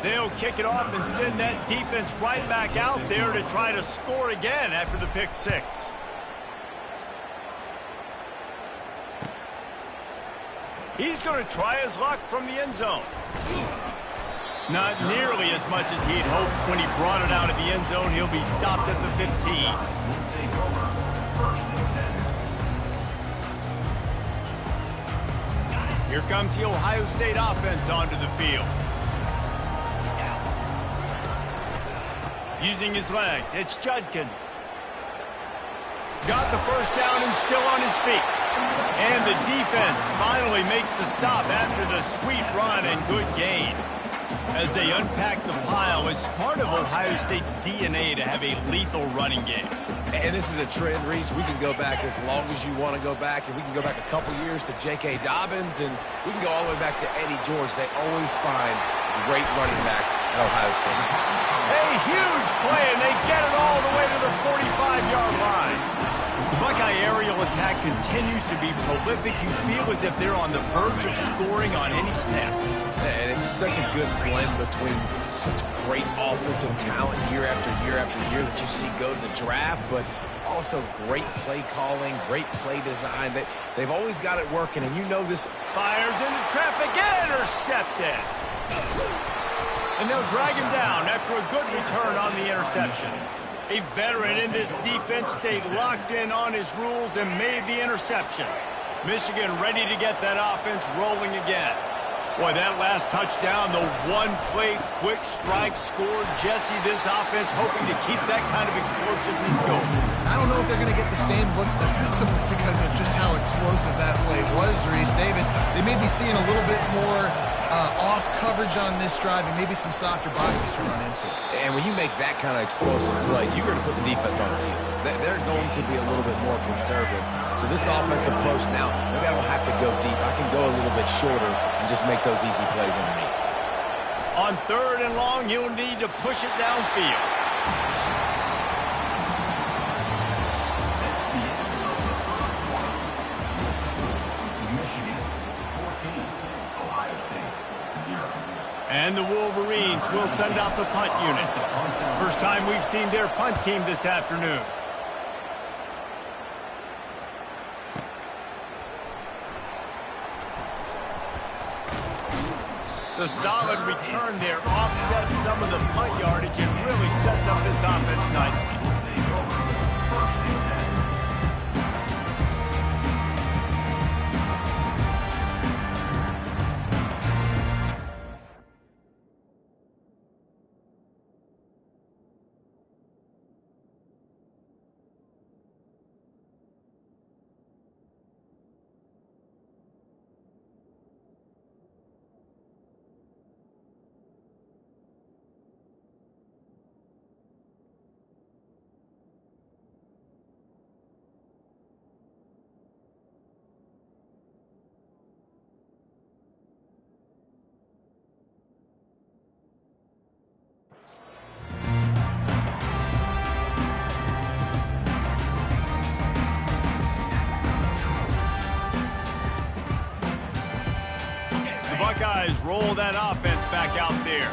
They'll kick it off and send that defense right back out there to try to score again after the pick six. He's going to try his luck from the end zone. Not nearly as much as he'd hoped when he brought it out of the end zone. He'll be stopped at the 15. Here comes the Ohio State offense onto the field. Using his legs, it's Judkins. Got the first down and still on his feet. And the defense finally makes the stop after the sweet run and good gain. As they unpack the pile, it's part of Ohio State's DNA to have a lethal running game. And this is a trend, Reese. We can go back as long as you want to go back, and we can go back a couple years to J.K. Dobbins, and we can go all the way back to Eddie George. They always find great running backs at Ohio State. A huge play, and they get it all the way to the 45-yard line. The Buckeye aerial attack continues to be prolific. You feel as if they're on the verge of scoring on any snap. And it's such a good blend between such great offensive talent year after year after year that you see go to the draft, but also great play calling, great play design. They've always got it working, and you know this. Fires into traffic, intercepted. And they'll drag him down after a good return on the interception. A veteran in this defense stayed locked in on his rules and made the interception. Michigan ready to get that offense rolling again. Boy, that last touchdown, the one-play quick strike scored. Jesse, this offense hoping to keep that kind of explosiveness going. I don't know if they're going to get the same looks defensively because of just how explosive that play was, Reese. David, they may be seeing a little bit more off coverage on this drive and maybe some softer boxes to run into. And when you make that kind of explosive play, you're going to put the defense on its heels. They're going to be a little bit more conservative. So this offensive approach now, maybe I don't have to go deep. I can go a little bit shorter and just make those easy plays underneath. On 3rd and long, you'll need to push it downfield. And the Wolverines will send out the punt unit. First time we've seen their punt team this afternoon. The solid return there offsets some of the punt yardage and really sets up this offense nicely. Buckeyes roll that offense back out there.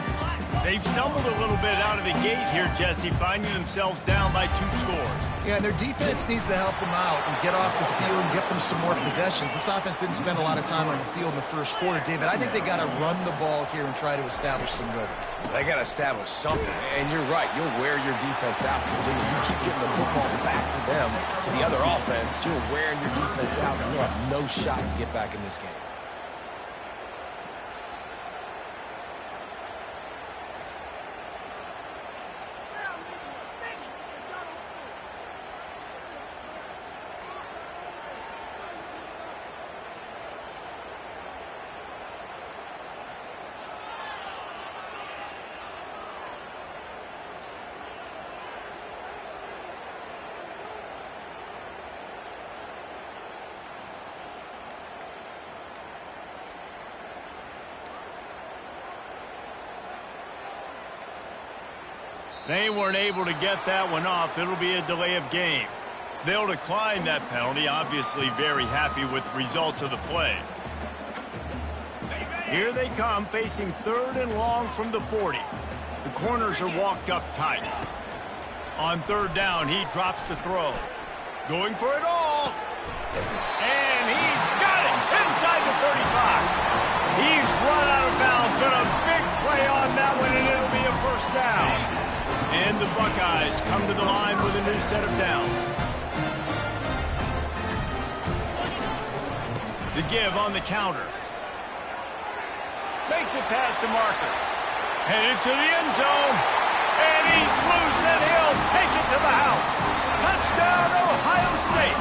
They've stumbled a little bit out of the gate here, Jesse, finding themselves down by 2 scores. Yeah, and their defense needs to help them out and get off the field and get them some more possessions. This offense didn't spend a lot of time on the field in the first quarter, David. I think they got to run the ball here and try to establish some rhythm. They got to establish something, and you're right. You'll wear your defense out. Continue. You keep getting the football back to them, to the other offense. You're wearing your defense out, and you'll have no shot to get back in this game. They weren't able to get that one off. It'll be a delay of game. They'll decline that penalty, obviously very happy with the results of the play. Here they come, facing 3rd and long from the 40. The corners are walked up tight. On 3rd down, he drops to throw. Going for it all. And he's got it inside the 35. He's run out of bounds, but a big play on that one, and it'll be a first down. And the Buckeyes come to the line with a new set of downs. The give on the counter. Makes it past the marker. Headed to the end zone. And he's loose, and he'll take it to the house. Touchdown, Ohio State.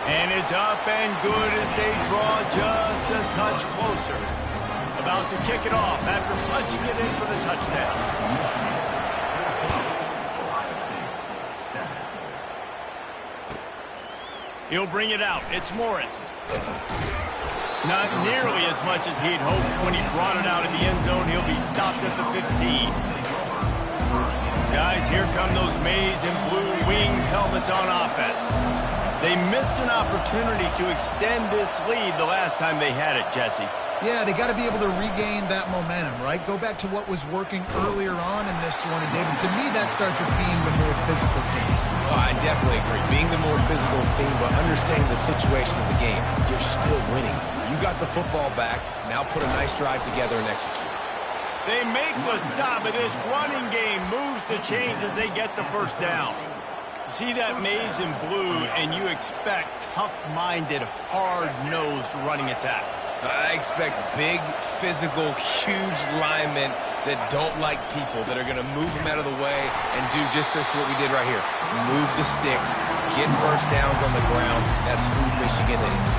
And it's up and good as they draw just a touch closer. About to kick it off after punching it in for the touchdown. He'll bring it out. It's Morris. Not nearly as much as he'd hoped when he brought it out in the end zone. He'll be stopped at the 15. Guys, here come those maize and blue winged helmets on offense. They missed an opportunity to extend this lead the last time they had it, Jesse. Yeah, they got to be able to regain that momentum, right? Go back to what was working earlier on in this one. And, David, to me, that starts with being the more physical team. Oh, I definitely agree. Being the more physical team, but understanding the situation of the game, you're still winning. You got the football back. Now put a nice drive together and execute. They make the stop, but this running game moves the chains as they get the first down. See that maize and blue, and you expect tough-minded, hard-nosed running attacks. I expect big, physical, huge linemen that don't like people, that are going to move them out of the way and do just this, what we did right here. Move the sticks, get first downs on the ground. That's who Michigan is.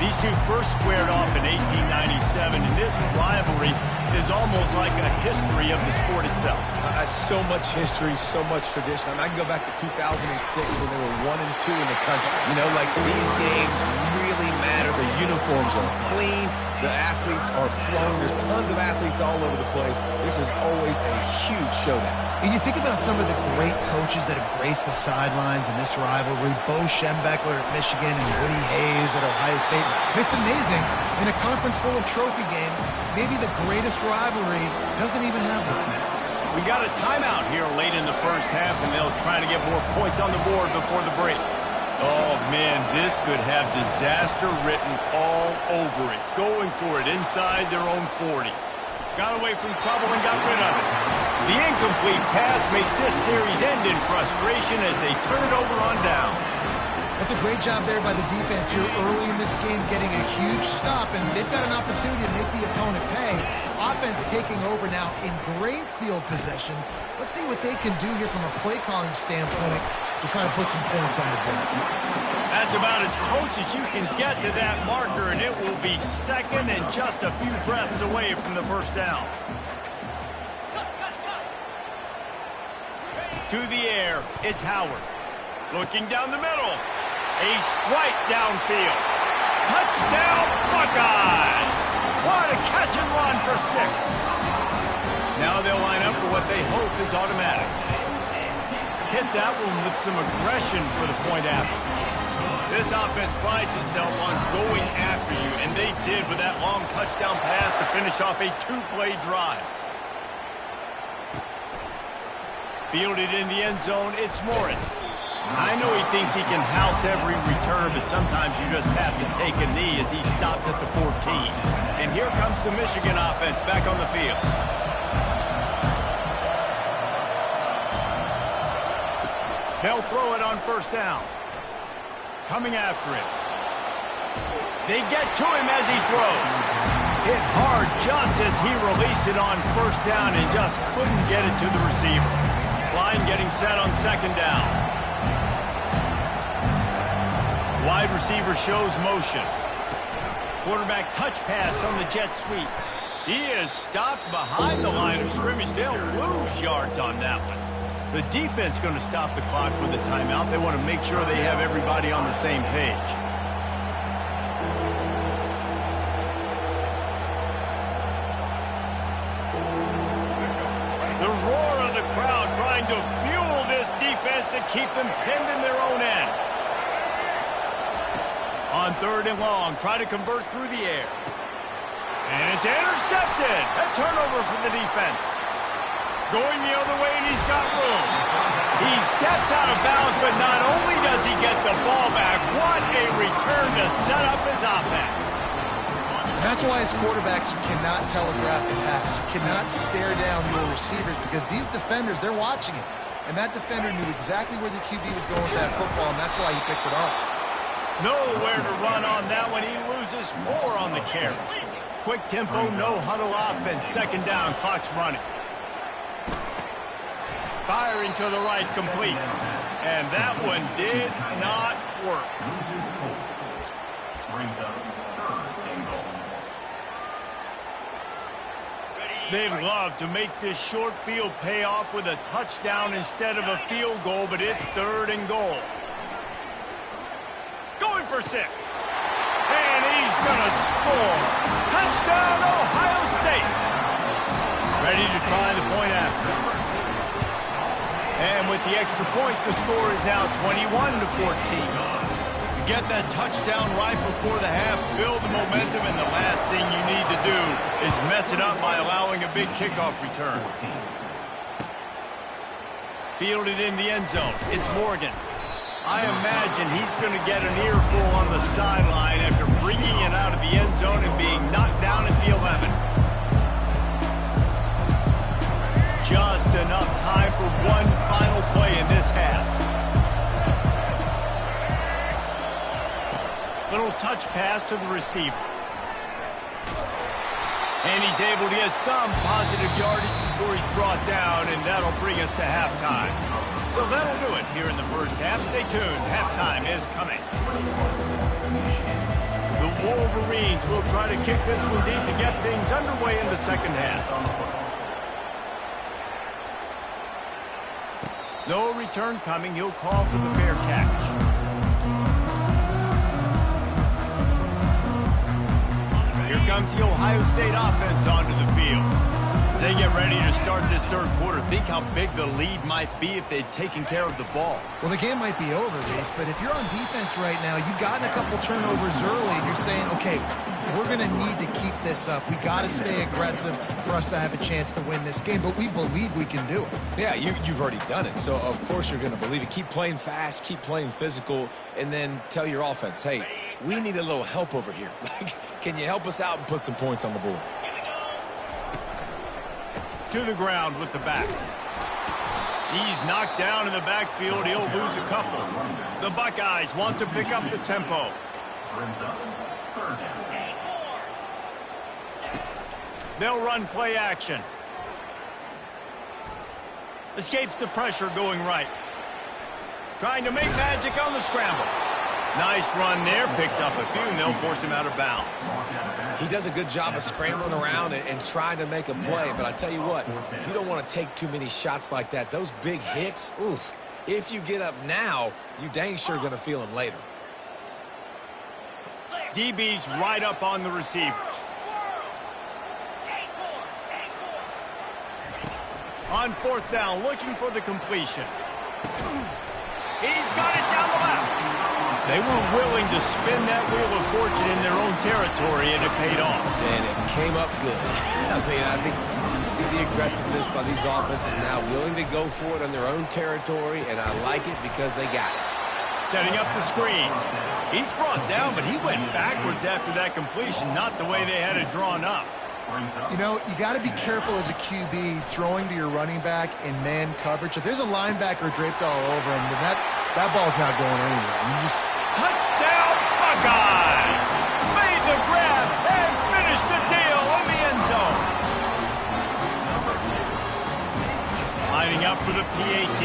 These two first squared off in 1897, and this rivalry is almost like a history of the sport itself. So much history, so much tradition. I mean, I can go back to 2006 when they were 1 and 2 in the country. You know, like, these games really matter. The uniforms are clean. The athletes are flowing. There's tons of athletes all over the place. This is always a huge showdown. And you think about some of the great coaches that have graced the sidelines in this rivalry. Bo Schembechler at Michigan and Woody Hayes at Ohio State. And it's amazing, in a conference full of trophy games, maybe the greatest rivalry doesn't even have one. We got a timeout here late in the first half, and they'll try to get more points on the board before the break. Oh, man, this could have disaster written all over it. Going for it inside their own 40. Got away from trouble and got rid of it. The incomplete pass makes this series end in frustration as they turn it over on downs. That's a great job there by the defense here early in this game, getting a huge stop, and they've got an opportunity to make the opponent pay. Offense taking over now in great field possession. Let's see what they can do here from a play calling standpoint to try to put some points on the board. That's about as close as you can get to that marker, and it will be second and just a few breaths away from the first down. To the air, it's Howard. Looking down the middle. A strike downfield. Touchdown, Buckeyes! What a catch and run for 6. Now they'll line up for what they hope is automatic. Hit that one with some aggression for the point after. This offense prides itself on going after you, and they did with that long touchdown pass to finish off a 2-play drive. Fielded in the end zone, it's Morris. I know he thinks he can house every return, but sometimes you just have to take a knee as he stopped at the 14. And here comes the Michigan offense back on the field. They'll throw it on first down. Coming after him. They get to him as he throws. Hit hard just as he released it on first down and just couldn't get it to the receiver. Line getting set on second down. Wide receiver shows motion. Quarterback touch pass on the jet sweep. He is stopped behind the line of scrimmage. They'll lose yards on that one. The defense going to stop the clock with a timeout. They want to make sure they have everybody on the same page. The roar of the crowd trying to fuel this defense to keep them pinned in their own end. On 3rd and long, try to convert through the air. And it's intercepted. A turnover for the defense. Going the other way, and he's got room. He steps out of bounds, but not only does he get the ball back, what a return to set up his offense. And that's why as quarterbacks, you cannot telegraph the pass. You cannot stare down your receivers because these defenders, they're watching it. And that defender knew exactly where the QB was going with that football, and that's why he picked it off. Nowhere to run on that one. He loses 4 on the carry. Quick tempo, no huddle offense. 2nd down, clock's running. Firing to the right, complete. And that one did not work. They'd love to make this short field pay off with a touchdown instead of a field goal, but it's 3rd and goal. Going for 6. And he's going to score. Touchdown, Ohio State. Ready to try the point after. And with the extra point, the score is now 21-14. Get that touchdown right before the half, build the momentum, and the last thing you need to do is mess it up by allowing a big kickoff return. Fielded in the end zone. It's Morgan. I imagine he's going to get an earful on the sideline after bringing it out of the end zone and being knocked down at the 11. Just enough time for one final play in this half. Little touch pass to the receiver. And he's able to get some positive yardage before he's brought down, and that'll bring us to halftime. So that'll do it here in the first half. Stay tuned. Halftime is coming. The Wolverines will try to kick this one deep to get things underway in the second half. No return coming. He'll call for the fair catch. Here comes the Ohio State offense onto the field. As they get ready to start this 3rd quarter, think how big the lead might be if they'd taken care of the ball. Well, the game might be over, Reese, but if you're on defense right now, you've gotten a couple turnovers early, and you're saying, okay, we're going to need to keep this up. We got to stay aggressive for us to have a chance to win this game, but we believe we can do it. Yeah, you've already done it, so of course you're going to believe it. Keep playing fast, keep playing physical, and then tell your offense, hey, we need a little help over here. Can you help us out and put some points on the board? To the ground with the back. He's knocked down in the backfield. He'll lose a couple. The Buckeyes want to pick up the tempo. They'll run play action. Escapes the pressure going right. Trying to make magic on the scramble. Nice run there. Picks up a few, and they'll force him out of bounds. He does a good job of scrambling around and trying to make a play, but I tell you what, you don't want to take too many shots like that. Those big hits, oof, if you get up now, you dang sure going to feel them later. DB's right up on the receivers. On 4th down, looking for the completion. He's got it down the left. They were willing to spin that wheel of fortune in their own territory, and it paid off. And it came up good. I think you see the aggressiveness by these offenses now, willing to go for it on their own territory, and I like it because they got it. Setting up the screen. He's brought down, but he went backwards after that completion, not the way they had it drawn up. You know, you got to be careful as a QB throwing to your running back in man coverage. If there's a linebacker draped all over him, then that ball's not going anywhere. You just... Touchdown, Buckeyes! Made the grab and finished the deal in the end zone. Lining up for the PAT.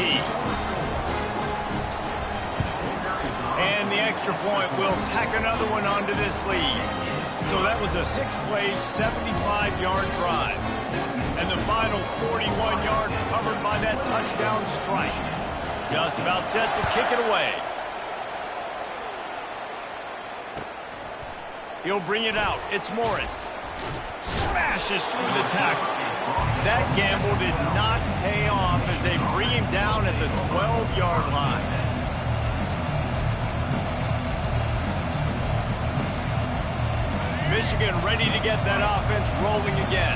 And the extra point will tack another one onto this lead. So that was a 6-play, 75-yard drive. And the final 41 yards covered by that touchdown strike. Just about set to kick it away. He'll bring it out. It's Morris. Smashes through the tackle. That gamble did not pay off as they bring him down at the 12-yard line. Michigan ready to get that offense rolling again.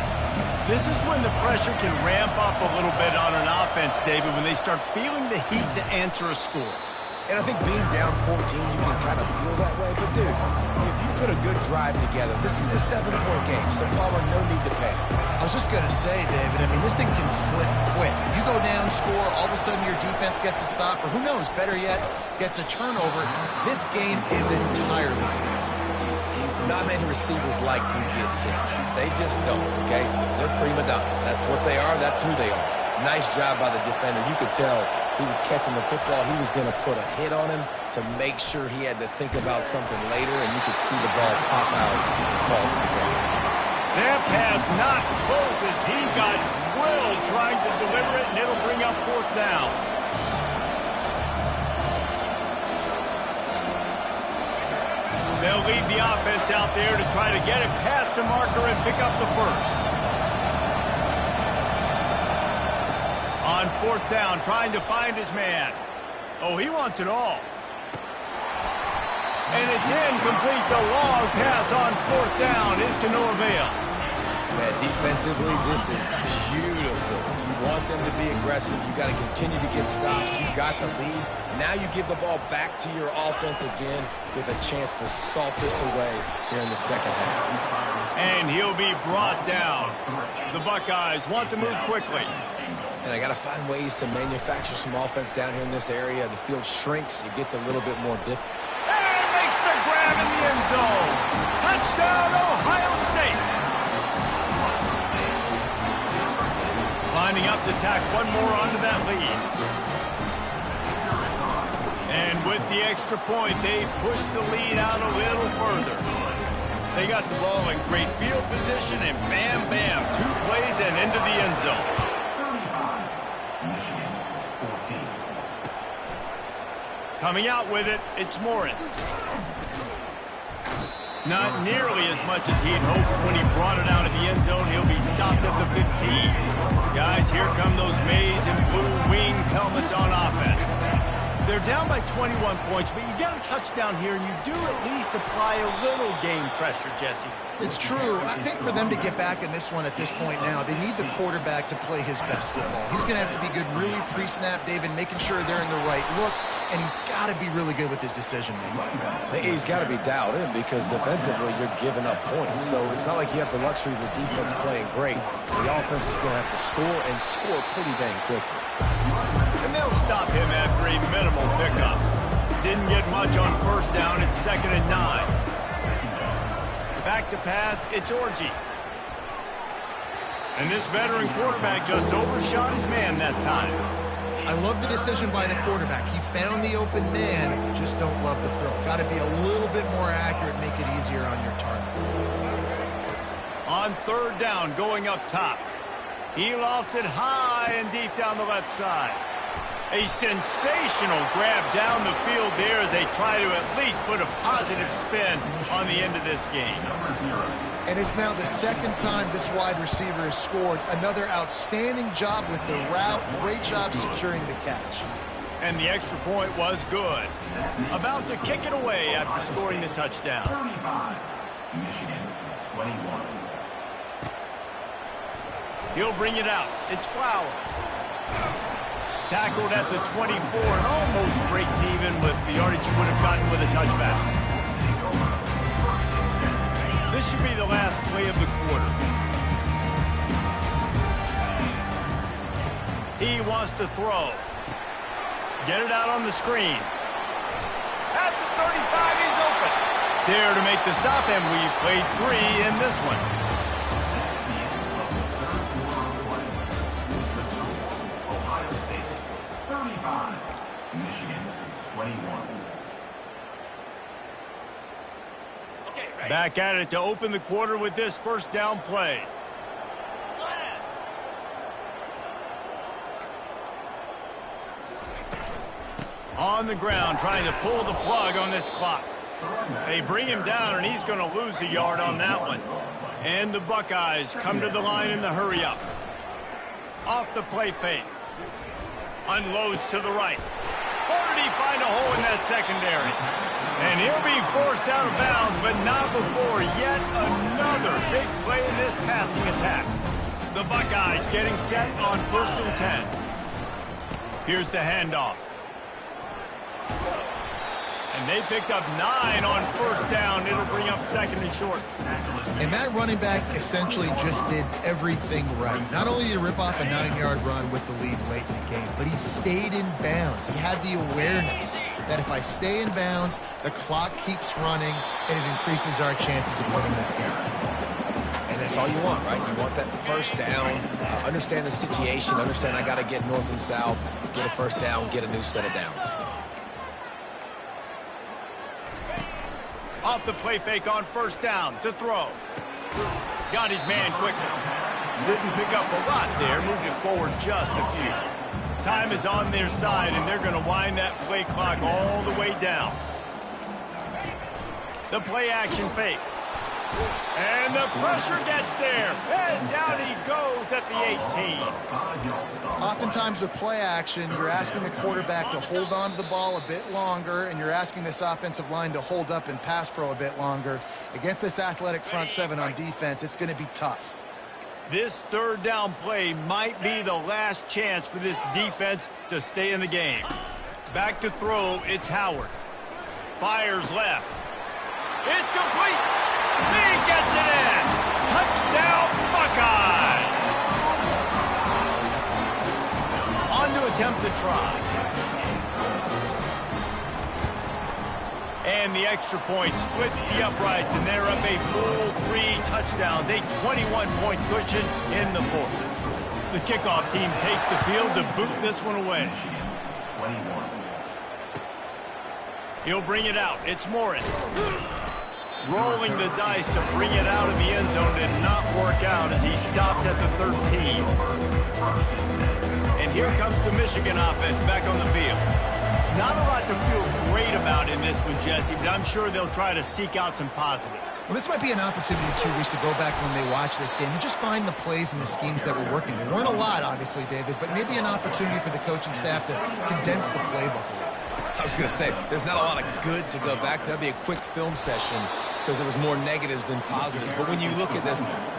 This is when the pressure can ramp up a little bit on an offense, David, when they start feeling the heat to answer a score. And I think being down 14, you can kind of feel that way. But, dude, if you put a good drive together, this is a 7-point game, so Palmer, no need to panic. I was just going to say, David, I mean, this thing can flip quick. You go down, score, all of a sudden your defense gets a stop, or who knows, better yet, gets a turnover. This game is entirely different. Not many receivers like to get hit. They just don't, okay? They're prima donnas. That's what they are. That's who they are. Nice job by the defender. You could tell he was catching the football. He was going to put a hit on him to make sure he had to think about something later, and you could see the ball pop out and fall to the ground. That pass not close as he got drilled trying to deliver it, and it'll bring up 4th down. They'll lead the offense out there to try to get it past the marker and pick up the first. On 4th down, trying to find his man. Oh, he wants it all. And it's incomplete. The long pass on 4th down is to no avail. Man, defensively, this is beautiful. You want them to be aggressive. You got to continue to get stops. You got the lead. Now you give the ball back to your offense again with a chance to salt this away here in the second half. And he'll be brought down. The Buckeyes want to move quickly. And I got to find ways to manufacture some offense down here in this area. The field shrinks. It gets a little bit more difficult. And makes the grab in the end zone. Touchdown, Ohio State. Lining up to tack one more onto that lead. And with the extra point, they push the lead out a little further. They got the ball in great field position, and bam, bam, 2 plays and into the end zone. Coming out with it, it's Morris. Not nearly as much as he'd hoped when he brought it out of the end zone. He'll be stopped at the 15. Guys, here come those maize and blue winged helmets on offense. They're down by 21 points, but you get a touchdown here, and you do at least apply a little game pressure, Jesse. It's true. I think for them to get back in this one at this point now, they need the quarterback to play his best football. He's going to have to be good really pre-snap, David, making sure they're in the right looks, and he's got to be really good with his decision-making. He's got to be dialed in because defensively you're giving up points. So it's not like you have the luxury of the defense playing great. The offense is going to have to score and score pretty dang quickly. And they'll stop him after a minimal pickup. Didn't get much on 1st down. It's 2nd and 9. Back to pass, it's Orji. And this veteran quarterback just overshot his man that time. I love the decision by the quarterback. He found the open man, just don't love the throw. Got to be a little bit more accurate, make it easier on your target. On 3rd down, going up top. He lofts it high and deep down the left side. A sensational grab down the field there as they try to at least put a positive spin on the end of this game. And it's now the 2nd time this wide receiver has scored. Another outstanding job with the route. Great job securing the catch. And the extra point was good. About to kick it away after scoring the touchdown. 35, Michigan, 21. He'll bring it out. It's Flowers. Tackled at the 24 and almost breaks even with the yardage he would have gotten with a touchback. This should be the last play of the quarter. He wants to throw. Get it out on the screen. At the 35, he's open. There to make the stop, and we've played 3 in this one. Michigan, 21. Back at it to open the quarter with this 1st down play. On the ground, trying to pull the plug on this clock. They bring him down, and he's going to lose a yard on that one. And the Buckeyes come to the line in the hurry-up. Off the play fake. Unloads to the right. did he find a hole in that secondary? And he'll be forced out of bounds, but not before yet another big play in this passing attack. The Buckeyes getting set on 1st and 10. Here's the handoff. And they picked up 9 on 1st down. It'll bring up 2nd and short. And that running back essentially just did everything right. Not only did he rip off a 9-yard run with the lead late in the game, but he stayed in bounds. He had the awareness that if I stay in bounds, the clock keeps running, and it increases our chances of winning this game. And that's all you want, right? You want that 1st down, understand the situation, understand I got to get north and south, get a 1st down, get a new set of downs. Off the play fake on 1st down to throw. Got his man quickly. Didn't pick up a lot there, moved it forward just a few. Time is on their side, and they're going to wind that play clock all the way down. The play action fake. And the pressure gets there. And down he goes at the 18. Oftentimes with play action, you're asking the quarterback to hold on to the ball a bit longer, and you're asking this offensive line to hold up in pass pro a bit longer. Against this athletic front 7 on defense, it's going to be tough. This 3rd down play might be the last chance for this defense to stay in the game. Back to throw, it's Howard. Fires left. It's complete. He gets it in. Touchdown, Buckeyes. On to attempt the try. And the extra point splits the uprights, and they're up a full 3 touchdowns, a 21-point cushion in the 4th. The kickoff team takes the field to boot this one away. 21. He'll bring it out. It's Morris. Rolling the dice to bring it out of the end zone did not work out as he stopped at the 13. And here comes the Michigan offense back on the field. Not a lot to feel great about in this one, Jesse, but I'm sure they'll try to seek out some positives. Well, this might be an opportunity, too, Reese, to go back when they watch this game and just find the plays and the schemes that were working. There weren't a lot, obviously, David, but maybe an opportunity for the coaching staff to condense the playbook a little. I was going to say, there's not a lot of good to go back to. That'd be a quick film session because there was more negatives than positives. But when you look at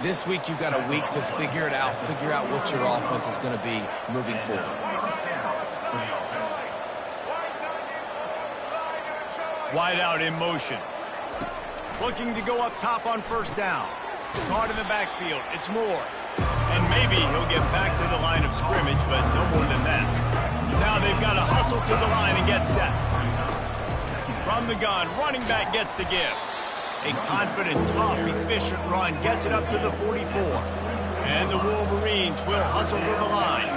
this week you've got a week to figure it out, figure out what your offense is going to be moving forward. Wide out in motion. Looking to go up top on 1st down. Caught in the backfield. It's Moore. And maybe he'll get back to the line of scrimmage, but no more than that. Now they've got to hustle to the line and get set. From the gun, running back gets to give. A confident, tough, efficient run gets it up to the 44. And the Wolverines will hustle to the line.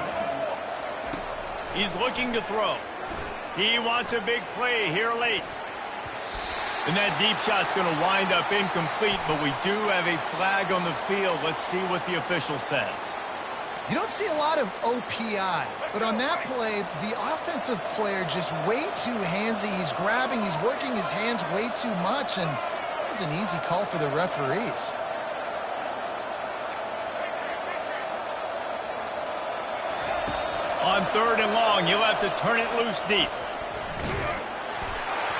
He's looking to throw. He wants a big play here late. And that deep shot's going to wind up incomplete, but we do have a flag on the field. Let's see what the official says. You don't see a lot of OPI, but on that play, the offensive player just way too handsy. He's grabbing, he's working his hands way too much, and that was an easy call for the referees. On 3rd and long, he'll have to turn it loose deep.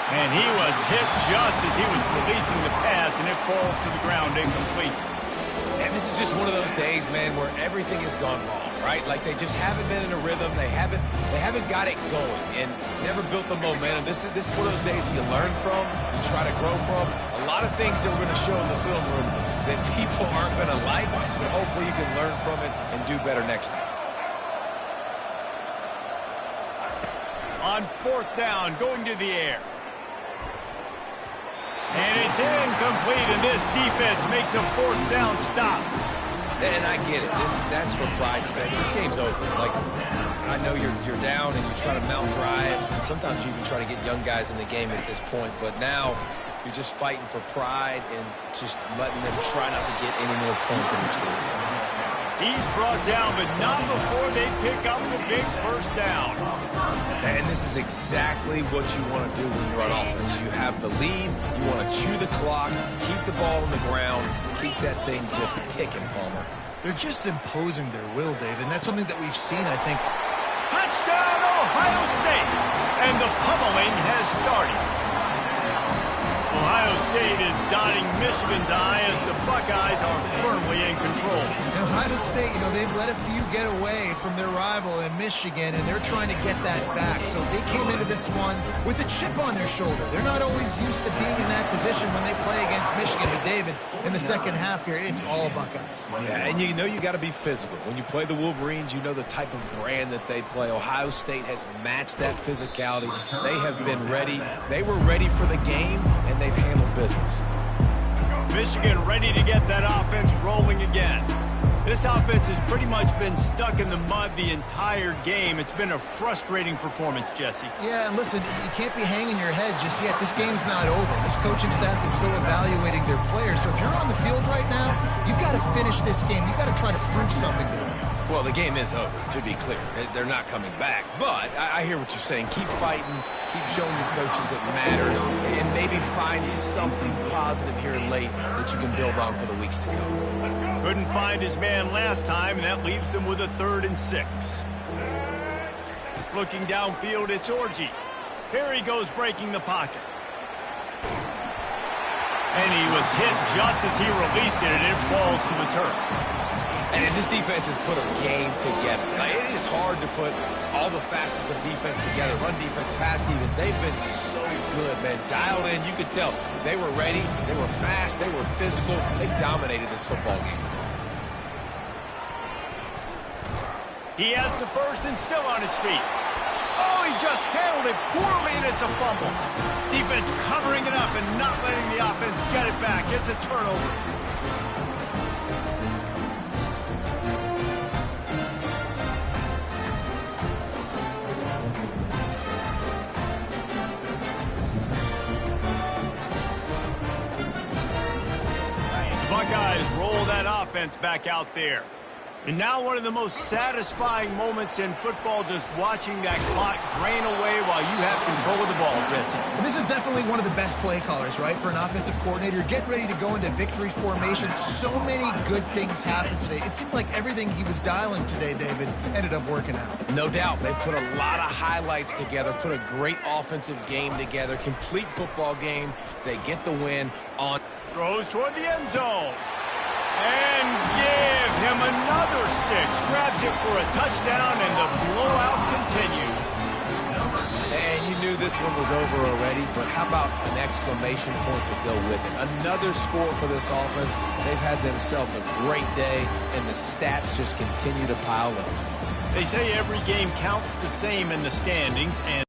And he was hit just as he was releasing the pass, and it falls to the ground incomplete. And this is just one of those days, man, where everything has gone wrong, right? Like they just haven't been in a rhythm. They haven't got it going and never built the momentum. This is one of those days you learn from, you try to grow from. A lot of things that we're going to show in the film room that people aren't going to like, but hopefully you can learn from it and do better next time. On 4th down, going to the air. And it's incomplete, and this defense makes a 4th down stop. And I get it. That's for pride's sake. This game's over. Like, I know you're down and you try to mount drives, and sometimes you even try to get young guys in the game at this point. But now you're just fighting for pride and just letting them try not to get any more points in the score. He's brought down, but not before they pick up the big 1st down. And this is exactly what you want to do when you're on offense. You have the lead, you want to chew the clock, keep the ball on the ground, keep that thing just ticking, Palmer. They're just imposing their will, Dave, and that's something that we've seen, I think. Touchdown, Ohio State! And the pummeling has started. Ohio State is dotting Michigan's eye as the Buckeyes are firmly in control. And Ohio State, they've let a few get away from their rival in Michigan, and they're trying to get that back. So they came into this one with a chip on their shoulder. They're not always used to being in that position when they play against Michigan. But, David, in the second half here, it's all Buckeyes. Yeah, and you got to be physical. When you play the Wolverines, you know the type of brand that they play. Ohio State has matched that physicality. They have been ready. They were ready for the game, and they've handled business. Michigan ready to get that offense rolling again. This offense has pretty much been stuck in the mud the entire game. It's been a frustrating performance, Jesse. Yeah, and listen, you can't be hanging your head just yet. This game's not over. This coaching staff is still evaluating their players. So if you're on the field right now, you've got to finish this game. You've got to try to prove something to them. Well, the game is over, to be clear. They're not coming back. But I hear what you're saying. Keep fighting. Keep showing your coaches it matters. And maybe find something positive here late that you can build on for the weeks to come. Couldn't find his man last time, and that leaves him with a 3rd and 6. Looking downfield, it's Orji. Here he goes breaking the pocket. And he was hit just as he released it, and it falls to the turf. And this defense has put a game together. Now, it is hard to put all the facets of defense together. Run defense, pass defense. They've been so good, man. Dialed in. You could tell they were ready. They were fast. They were physical. They dominated this football game. He has the first and still on his feet. Oh, he just handled it poorly, and it's a fumble. Defense covering it up and not letting the offense get it back. It's a turnover. Buckeyes roll that offense back out there. And now one of the most satisfying moments in football, just watching that clock drain away while you have control of the ball, Jesse. And this is definitely one of the best play callers, right, for an offensive coordinator. Getting ready to go into victory formation. So many good things happened today. It seemed like everything he was dialing today, David, ended up working out. No doubt. They've put a lot of highlights together, put a great offensive game together, complete football game. They get the win on. Throws toward the end zone. And give him another 6. Grabs it for a touchdown, and the blowout continues. And you knew this one was over already, but how about an exclamation point to go with it? Another score for this offense. They've had themselves a great day, and the stats just continue to pile up. They say every game counts the same in the standings, and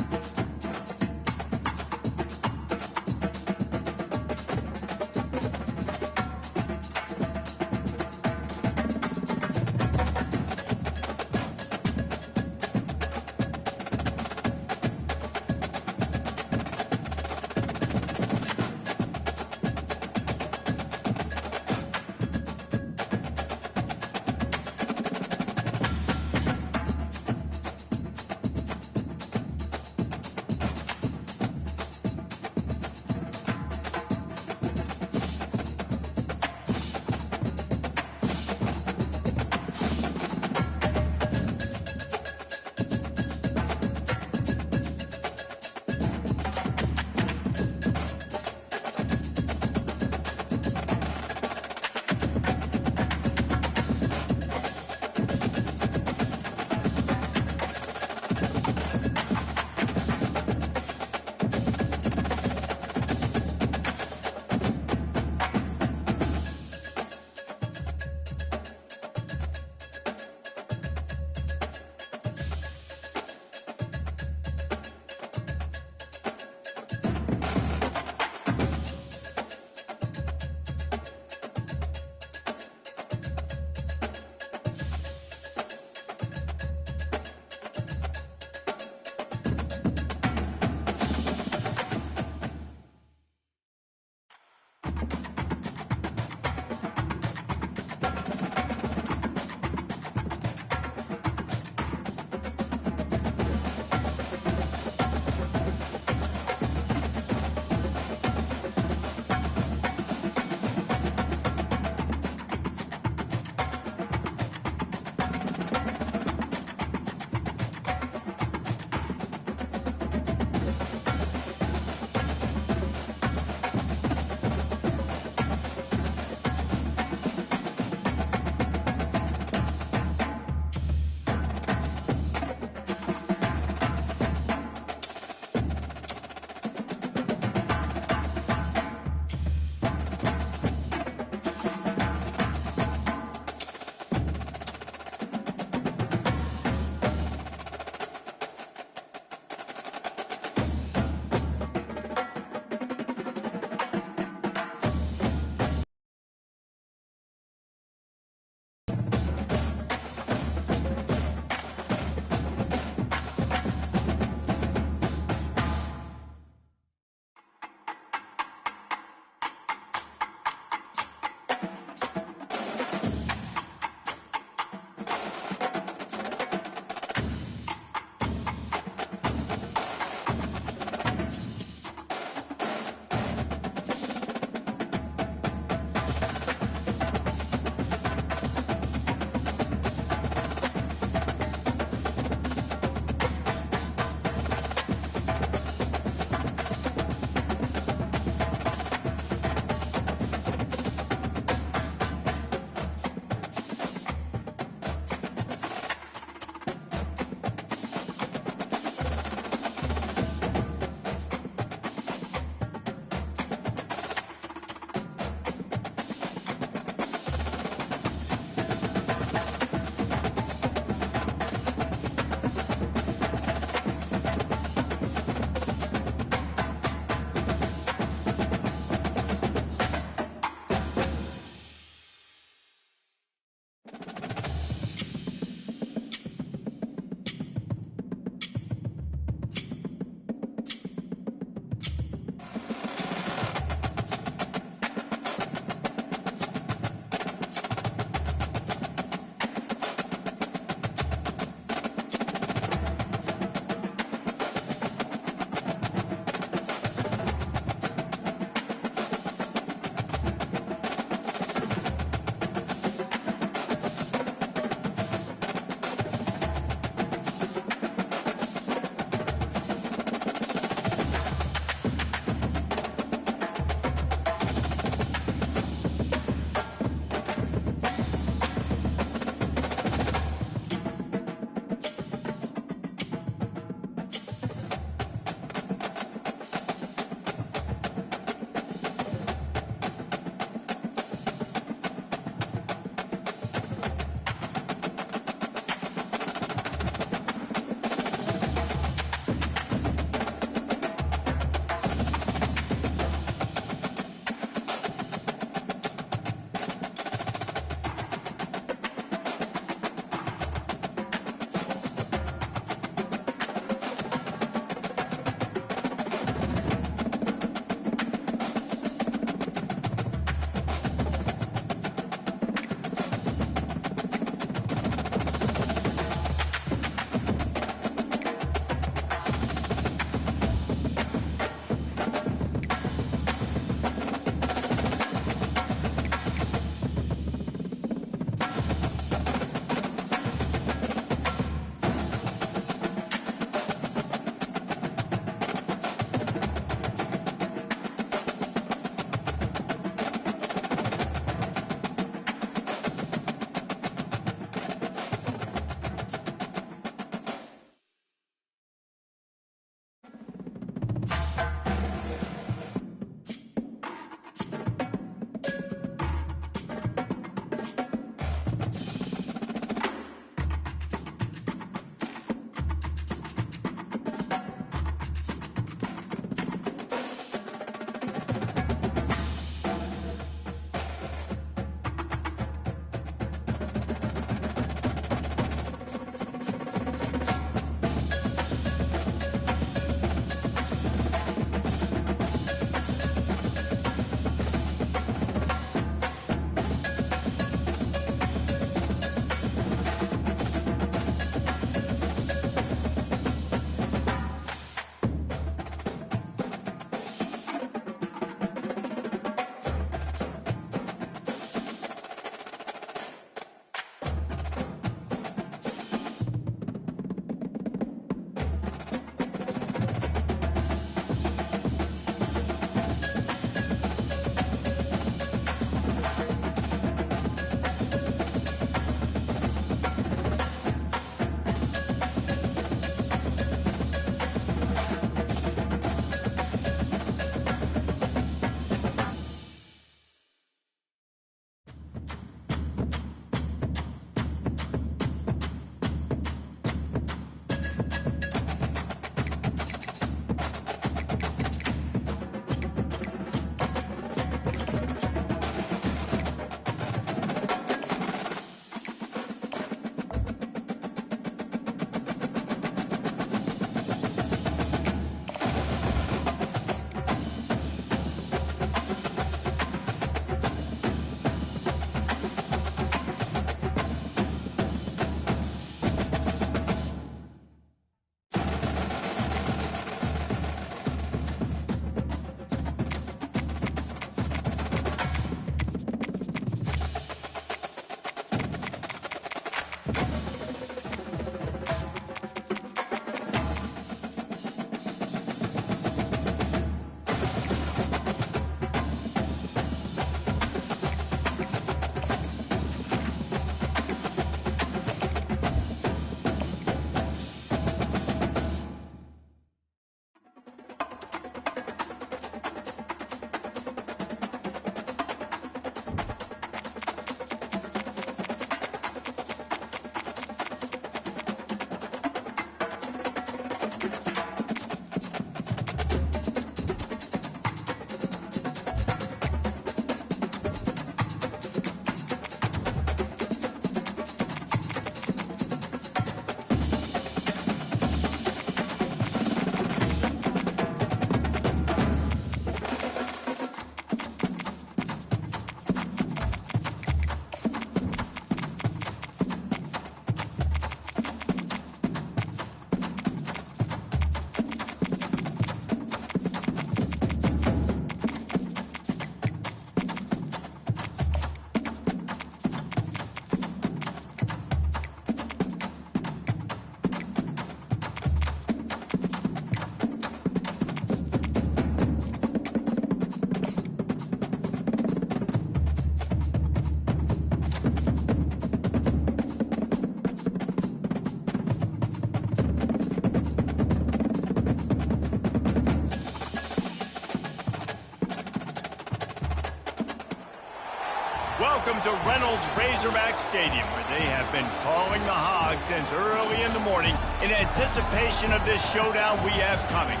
welcome to Reynolds Razorback Stadium, where they have been calling the Hogs since early in the morning in anticipation of this showdown we have coming.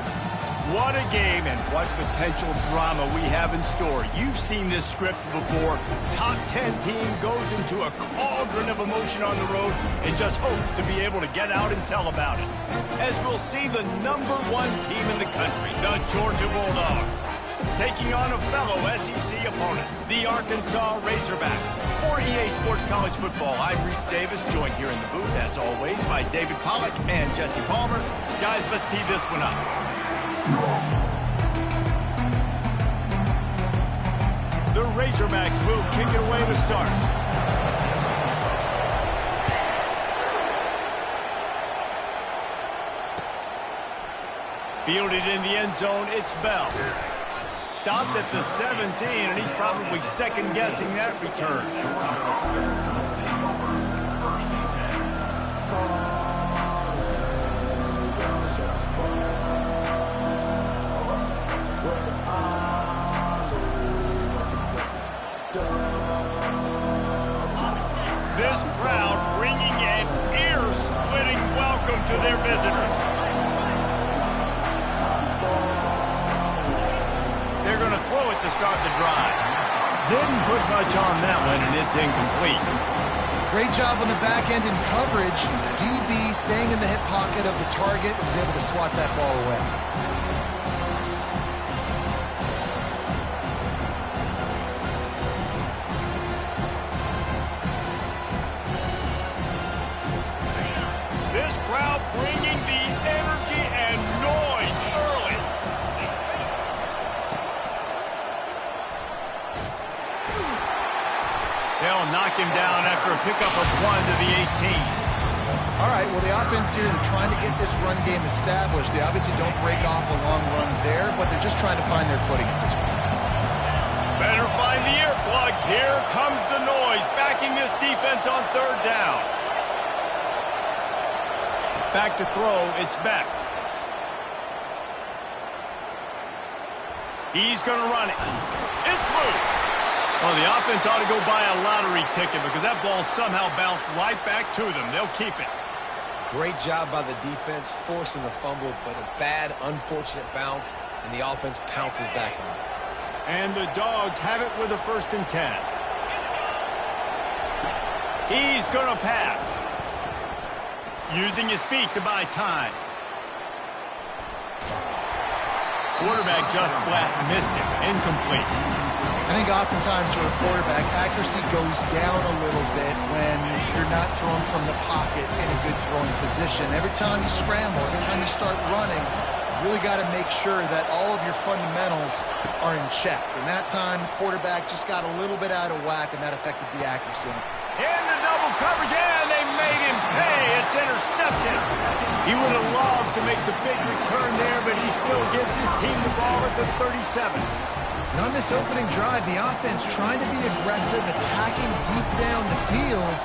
What a game and what potential drama we have in store. You've seen this script before. Top 10 team goes into a cauldron of emotion on the road and just hopes to be able to get out and tell about it. As we'll see the #1 team in the country, the Georgia Bulldogs, taking on a fellow SEC opponent, the Arkansas Razorbacks. For EA Sports College Football, I'm Reese Davis, joined here in the booth, as always, by David Pollack and Jesse Palmer. Guys, let's tee this one up. The Razorbacks will kick it away to start. Fielded in the end zone, it's Bell. Stopped at the 17, and he's probably second-guessing that return. This crowd bringing an ear-splitting welcome to their visitors. They're going to throw it to start the drive. Didn't put much on that one, and it's incomplete. Great job on the back end in coverage. DB staying in the hip pocket of the target, was able to swat that ball away. This crowd bringing the energy and noise early. They'll knock him down after a pickup of 1 to the 18. All right, well, the offense here, they're trying to get this run game established. They obviously don't break off a long run there, but they're just trying to find their footing at this point. Better find the earplugs. Here comes the noise, backing this defense on third down. Back to throw, it's Beck. He's going to run it. It's loose. Well, the offense ought to go buy a lottery ticket because that ball somehow bounced right back to them. They'll keep it. Great job by the defense forcing the fumble, but a bad, unfortunate bounce, and the offense pounces back on it. And the Dogs have it with a 1st and 10. He's going to pass. Using his feet to buy time. Quarterback just flat missed it. Incomplete. I think oftentimes for a quarterback, accuracy goes down a little bit when you're not thrown from the pocket in a good throwing position. Every time you scramble, every time you start running, you really got to make sure that all of your fundamentals are in check. And that time, the quarterback just got a little bit out of whack, and that affected the accuracy. Into double coverage, and they made him pay. It's intercepted. He would have loved to make the big return there, but he still gives his team the ball at the 37. And on this opening drive, the offense trying to be aggressive, attacking deep down the field.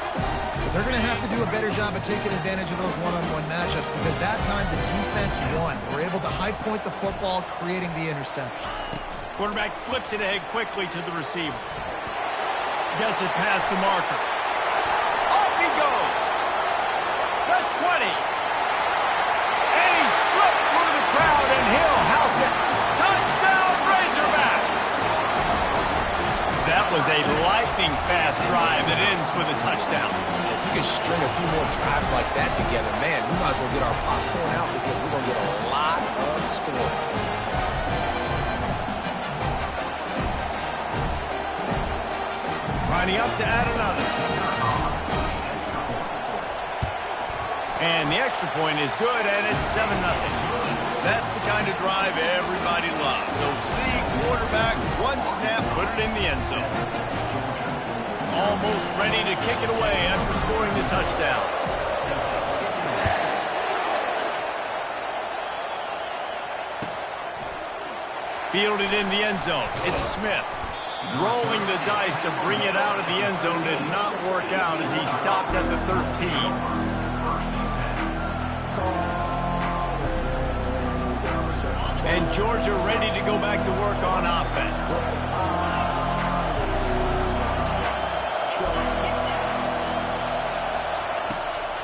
But they're going to have to do a better job of taking advantage of those one-on-one matchups because that time the defense won. We're able to high point the football, creating the interception. Quarterback flips it ahead quickly to the receiver. Gets it past the marker. Off he goes. The 20. And he slipped through the crowd, and he'll house it. Touchdown, Razorbacks! That was a lightning-fast drive that ends with a touchdown. If you can string a few more drives like that together, man, we might as well get our popcorn out because we're going to get a lot of scoring. Lining up to add another. And the extra point is good, and it's 7-0. That's the kind of drive everybody loves. So see quarterback, one snap, put it in the end zone. Almost ready to kick it away after scoring the touchdown. Fielded in the end zone. It's Smith. Rolling the dice to bring it out of the end zone did not work out as he stopped at the 13. And Georgia ready to go back to work on offense.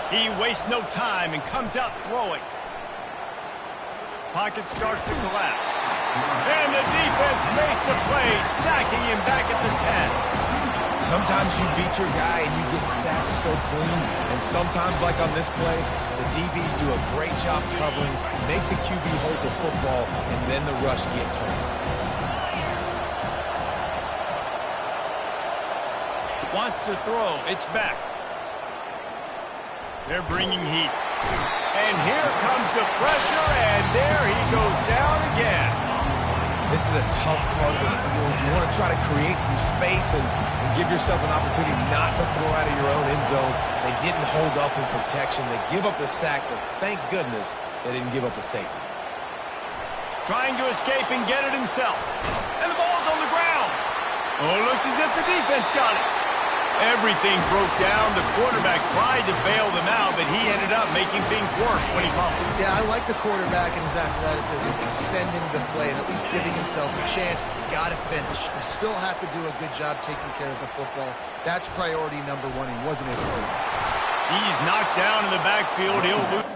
He wastes no time and comes out throwing. Pocket starts to collapse. And the defense makes a play, sacking him back at the 10. Sometimes you beat your guy and you get sacked so clean. And sometimes, like on this play, the DBs do a great job covering, make the QB hold the football, and then the rush gets home. Wants to throw. It's back. They're bringing heat. And here comes the pressure, and there he goes down again. This is a tough part of the field. You want to try to create some space and give yourself an opportunity not to throw out of your own end zone. They didn't hold up in protection. They give up the sack, but thank goodness they didn't give up a safety. Trying to escape and get it himself. And the ball's on the ground. Oh, it looks as if the defense got it. Everything broke down. The quarterback tried to bail them out, but he ended up making things worse when he fumbled. Yeah, I like the quarterback and his athleticism, extending the play and at least giving himself a chance, but you got to finish. You still have to do a good job taking care of the football. That's priority number one. He wasn't able to do it. He's knocked down in the backfield. He'll lose.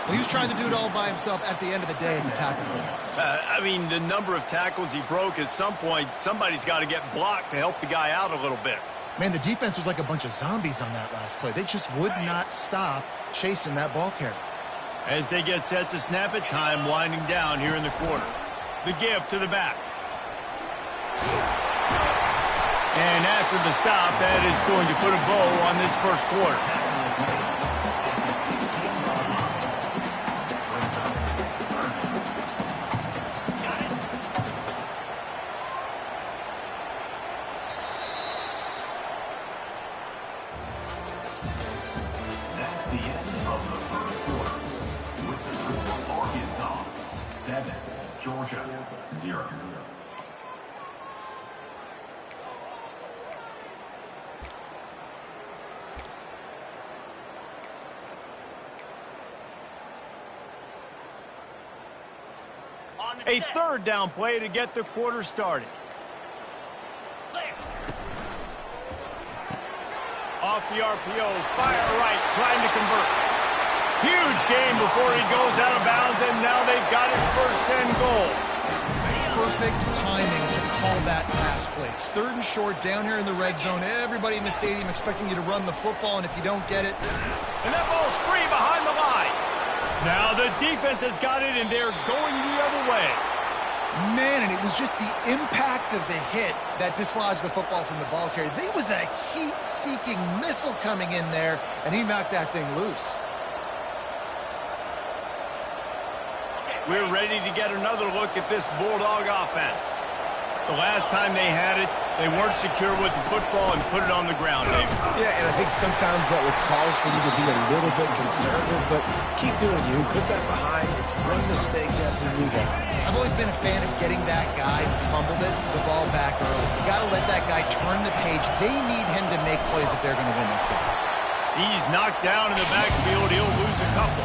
Well, he was trying to do it all by himself. At the end of the day, it's a tackle for loss. I mean, the number of tackles he broke, at some point, somebody's got to get blocked to help the guy out a little bit. Man, the defense was like a bunch of zombies on that last play. They just would not stop chasing that ball carrier. As they get set to snap it, time winding down here in the quarter. The give to the back. And after the stop, that is going to put a bow on this first quarter. That's the end of the first quarter. With the score, Arkansas 7, Georgia 0. A third down play to get the quarter started. Off the RPO, fire right, trying to convert. Huge gain before he goes out of bounds, and now they've got it 1st and goal. Perfect timing to call that pass play. It's 3rd and short down here in the red zone. Everybody in the stadium expecting you to run the football, and if you don't get it... And that ball's free behind the line. Now the defense has got it, and they're going the other way. Man, and it was just the impact of the hit that dislodged the football from the ball carrier. There was a heat-seeking missile coming in there, and he knocked that thing loose. We're ready to get another look at this Bulldog offense. The last time they had it, they weren't secure with the football and put it on the ground, Dave. Yeah, and I think sometimes that would cause for you to be a little bit conservative, but keep doing you. Put that behind. It's one mistake, Jesse, move on. I've always been a fan of getting that guy who fumbled it, the ball back early. You got to let that guy turn the page. They need him to make plays if they're going to win this game. He's knocked down in the backfield. He'll lose a couple.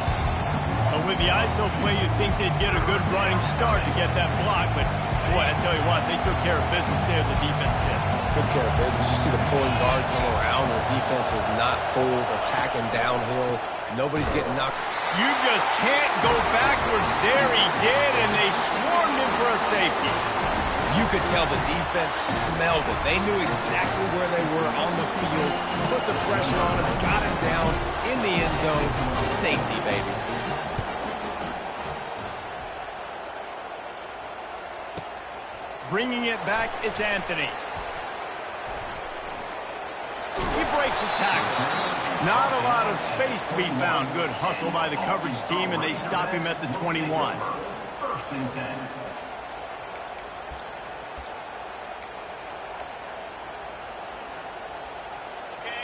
But with the ISO play, you'd think they'd get a good running start to get that block, but boy, I tell you what, they took care of business there, the defense did. Took care of business. You see the pulling guard come around. The defense is not full, attacking downhill. Nobody's getting knocked. You just can't go backwards there. He did, and they swarmed him for a safety. You could tell the defense smelled it. They knew exactly where they were on the field, put the pressure on him, got him down in the end zone. Safety, baby. Bringing it back, it's Anthony. He breaks a tackle. Not a lot of space to be found. Good hustle by the coverage team, and they stop him at the 21. 1st and 10.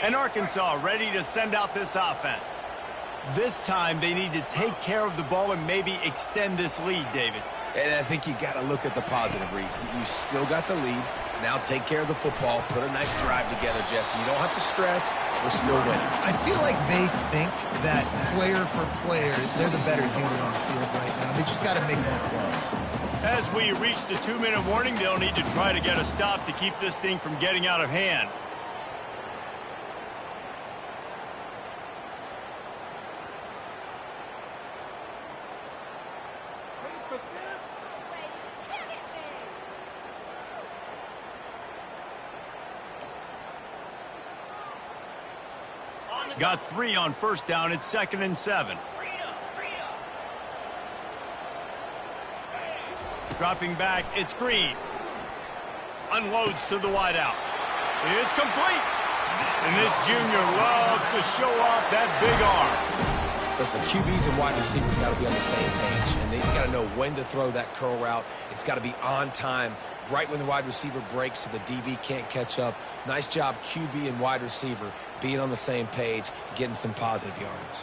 And Arkansas ready to send out this offense. This time they need to take care of the ball and maybe extend this lead, David. And I think you got to look at the positive reason. You still got the lead. Now take care of the football. Put a nice drive together, Jesse. You don't have to stress. We're still winning. I feel like they think that player for player, they're the better unit on the field right now. They just got to make more plays. As we reach the 2-minute warning, they'll need to try to get a stop to keep this thing from getting out of hand. Got 3 on 1st down. It's 2nd and 7. Dropping back, it's Green. Unloads to the wideout. It's complete. And this junior loves to show off that big arm. Listen, QBs and wide receivers got to be on the same page, and they've got to know when to throw that curl route. It's got to be on time, right when the wide receiver breaks so the DB can't catch up. Nice job, QB and wide receiver, being on the same page, getting some positive yardage.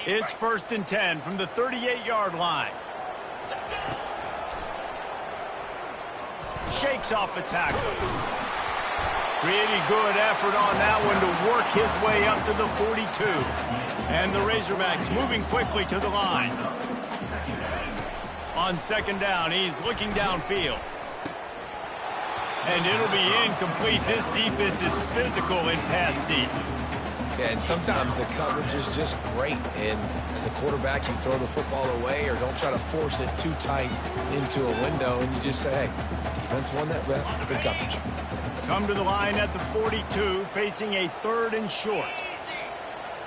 It's 1st and 10 from the 38-yard line. Shakes off the tackle. Pretty good effort on that one to work his way up to the 42. And the Razorbacks moving quickly to the line. On 2nd down, he's looking downfield. And it'll be incomplete. This defense is physical in pass deep. Yeah, and sometimes the coverage is just great. And as a quarterback, you throw the football away or don't try to force it too tight into a window, and you just say, hey, defense won that rep. Good coverage. Come to the line at the 42, facing a 3rd and short.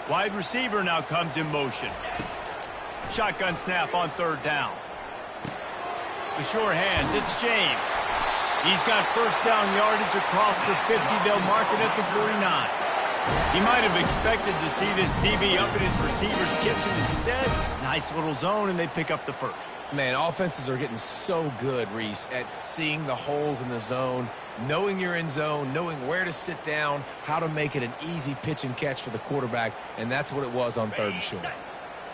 Wide receiver now comes in motion. Shotgun snap on 3rd down. The sure hands, it's James. He's got 1st down yardage across the 50. They'll mark it at the 49. He might have expected to see this DB up in his receiver's kitchen. Instead, nice little zone, and they pick up the first. Man, offenses are getting so good, Reese, at seeing the holes in the zone, knowing you're in zone, knowing where to sit down, how to make it an easy pitch and catch for the quarterback, and that's what it was on 3rd and short.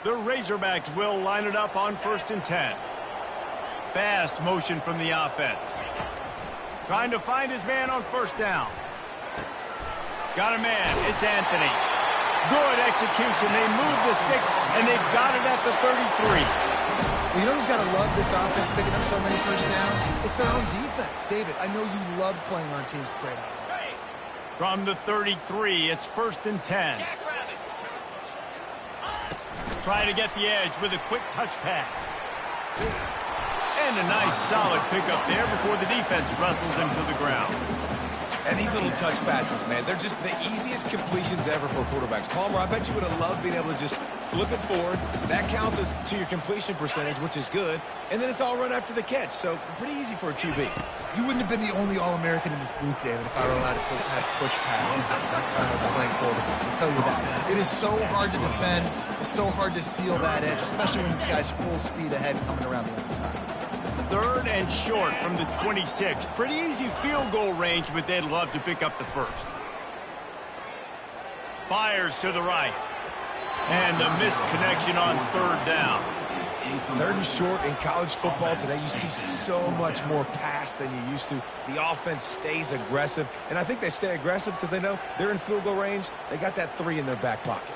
The Razorbacks will line it up on 1st and 10. Fast motion from the offense. Trying to find his man on 1st down. Got a man. It's Anthony. Good execution. They move the sticks, and they've got it at the 33. Well, you know who's got to love this offense picking up so many first downs? It's their own defense. David, I know you love playing on teams with great offenses. From the 33, it's 1st and 10. Trying to get the edge with a quick touch pass. And a nice solid pickup there before the defense wrestles him to the ground. And these little touch passes, man, they're just the easiest completions ever for quarterbacks. Palmer, I bet you would have loved being able to just flip it forward. That counts as to your completion percentage, which is good. And then it's all run after the catch, so pretty easy for a QB. You wouldn't have been the only All-American in this booth, David, if I were allowed to have push passes when I was playing quarterback. I'll tell you that. It is so hard to defend. It's so hard to seal that edge, especially when this guy's full speed ahead coming around the outside. 3rd and short from the 26. Pretty easy field goal range, but they'd love to pick up the first. Fires to the right. And a missed connection on 3rd down. 3rd and short in college football today, you see so much more pass than you used to. The offense stays aggressive, and I think they stay aggressive because they know they're in field goal range. They got that 3 in their back pocket.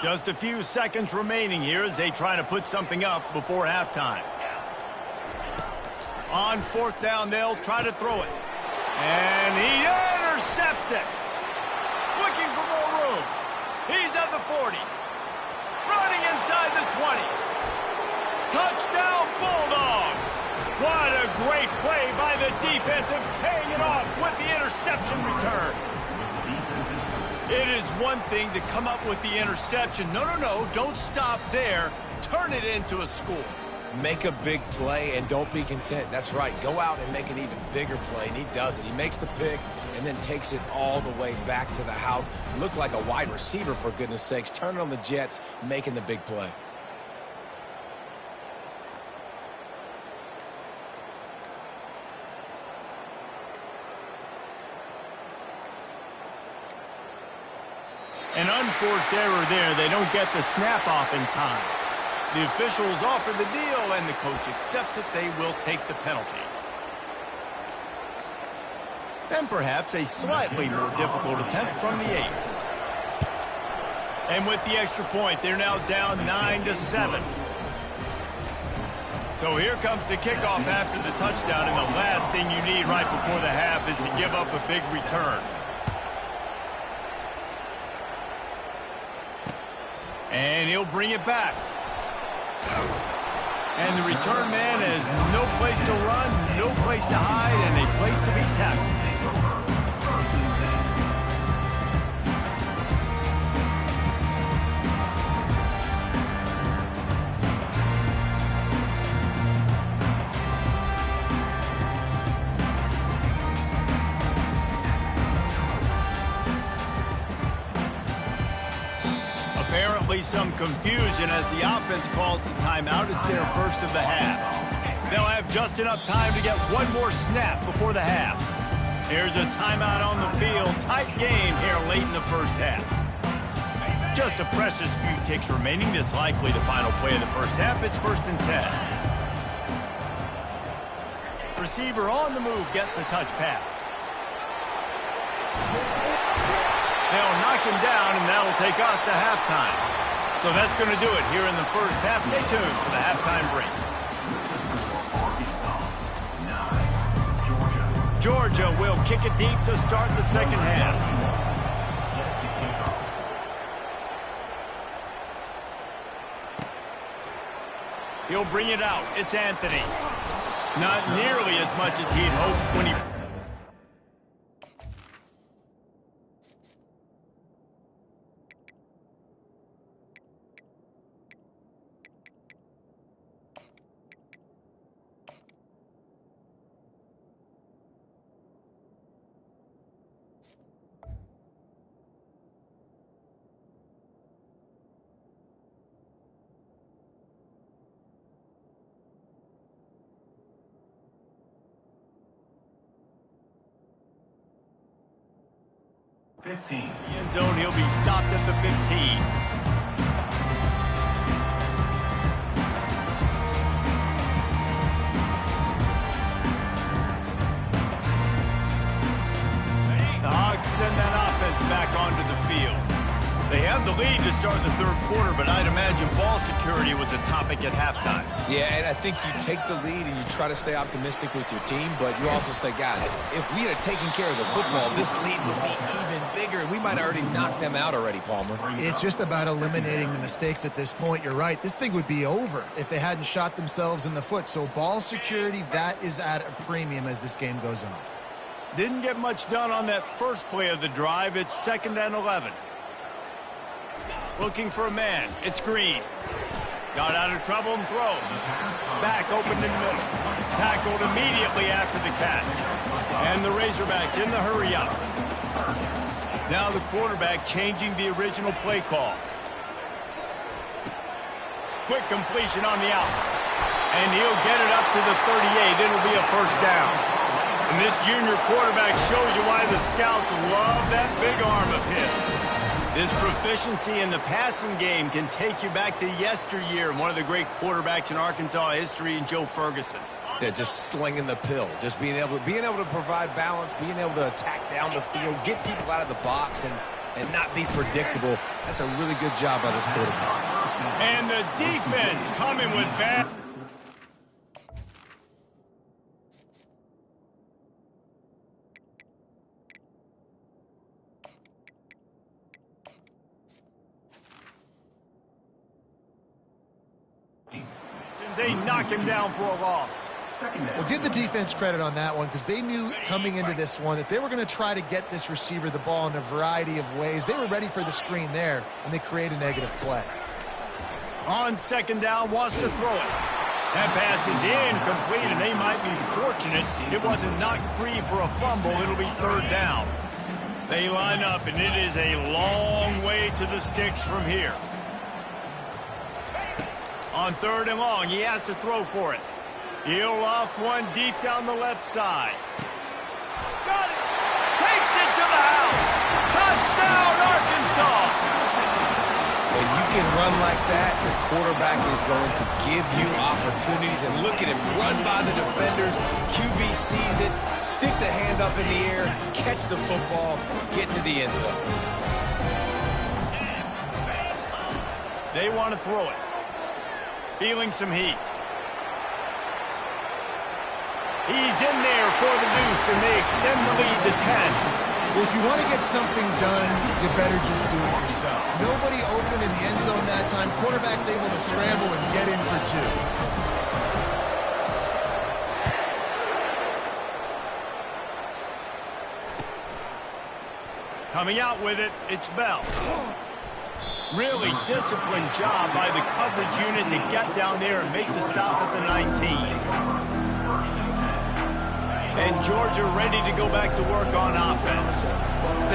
Just a few seconds remaining here as they try to put something up before halftime. On 4th down, they'll try to throw it. And he intercepts it. Looking for more room. He's at the 40. Running inside the 20. Touchdown, Bulldogs. What a great play by the defense and paying it off with the interception return. It is one thing to come up with the interception. No, don't stop there. Turn it into a score. Make a big play and don't be content. That's right. Go out and make an even bigger play, and he does it. He makes the pick and then takes it all the way back to the house. Looked like a wide receiver, for goodness sakes. Turning on the Jets, making the big play. An unforced error there. They don't get the snap off in time. The officials offer the deal, and the coach accepts it. They will take the penalty. And perhaps a slightly more difficult attempt from the 8. And with the extra point, they're now down 9-7. So here comes the kickoff after the touchdown, and the last thing you need right before the half is to give up a big return. And he'll bring it back. And the return man has no place to run, no place to hide, and a place to be tackled. Apparently some confusion as the offense calls the timeout. It's their first of the half. They'll have just enough time to get one more snap before the half. Here's a timeout on the field. Tight game here late in the first half. Just a precious few ticks remaining. This likely the final play of the first half. It's 1st and 10. Receiver on the move gets the touch pass. They'll knock him down, and that'll take us to halftime. So that's going to do it here in the first half. Stay tuned for the halftime break. Georgia will kick it deep to start the second half. He'll bring it out. It's Anthony. Not nearly as much as he'd hoped when he... 15. End zone, he'll be stopped at the 15. The Hogs send that offense back onto the field. They have the lead to start the third quarter, but I'd imagine ball security was a topic at halftime. Yeah, and I think you take the lead and you try to stay optimistic with your team, but you also say, guys, if we had taken care of the football, this lead would be even bigger, and we might have already knocked them out already, Palmer. It's just about eliminating the mistakes at this point. You're right. This thing would be over if they hadn't shot themselves in the foot. So ball security, that is at a premium as this game goes on. Didn't get much done on that first play of the drive. It's 2nd and 11. Looking for a man. It's Green. Got out of trouble and throws. Back open in the middle. Tackled immediately after the catch. And the Razorbacks in the hurry up. Now the quarterback changing the original play call. Quick completion on the out. And he'll get it up to the 38. It'll be a first down. And this junior quarterback shows you why the scouts love that big arm of his. His proficiency in the passing game can take you back to yesteryear, one of the great quarterbacks in Arkansas history, in Joe Ferguson. Yeah, just slinging the pill, just being able to provide balance, being able to attack down the field, get people out of the box, and not be predictable. That's a really good job by this quarterback. And the defense coming with bad. They knock him down for a loss. Well, give the defense credit on that one because they knew coming into this one that they were going to try to get this receiver the ball in a variety of ways. They were ready for the screen there, and they create a negative play. On 2nd down, wants to throw it. That pass is incomplete, and they might be fortunate it wasn't knocked free for a fumble. It'll be 3rd down. They line up, and it is a long way to the sticks from here. On 3rd and long, he has to throw for it. He'll loft one deep down the left side. Got it! Takes it to the house! Touchdown, Arkansas! When you can run like that, the quarterback is going to give you opportunities. And look at him run by the defenders. QB sees it, stick the hand up in the air, catch the football, get to the end zone. They want to throw it. Feeling some heat. He's in there for the deuce, and they extend the lead to 10. Well, if you want to get something done, you better just do it yourself. Nobody open in the end zone that time. Quarterback's able to scramble and get in for 2. Coming out with it, it's Bell. Really disciplined job by the coverage unit to get down there and make the stop at the 19. And Georgia ready to go back to work on offense.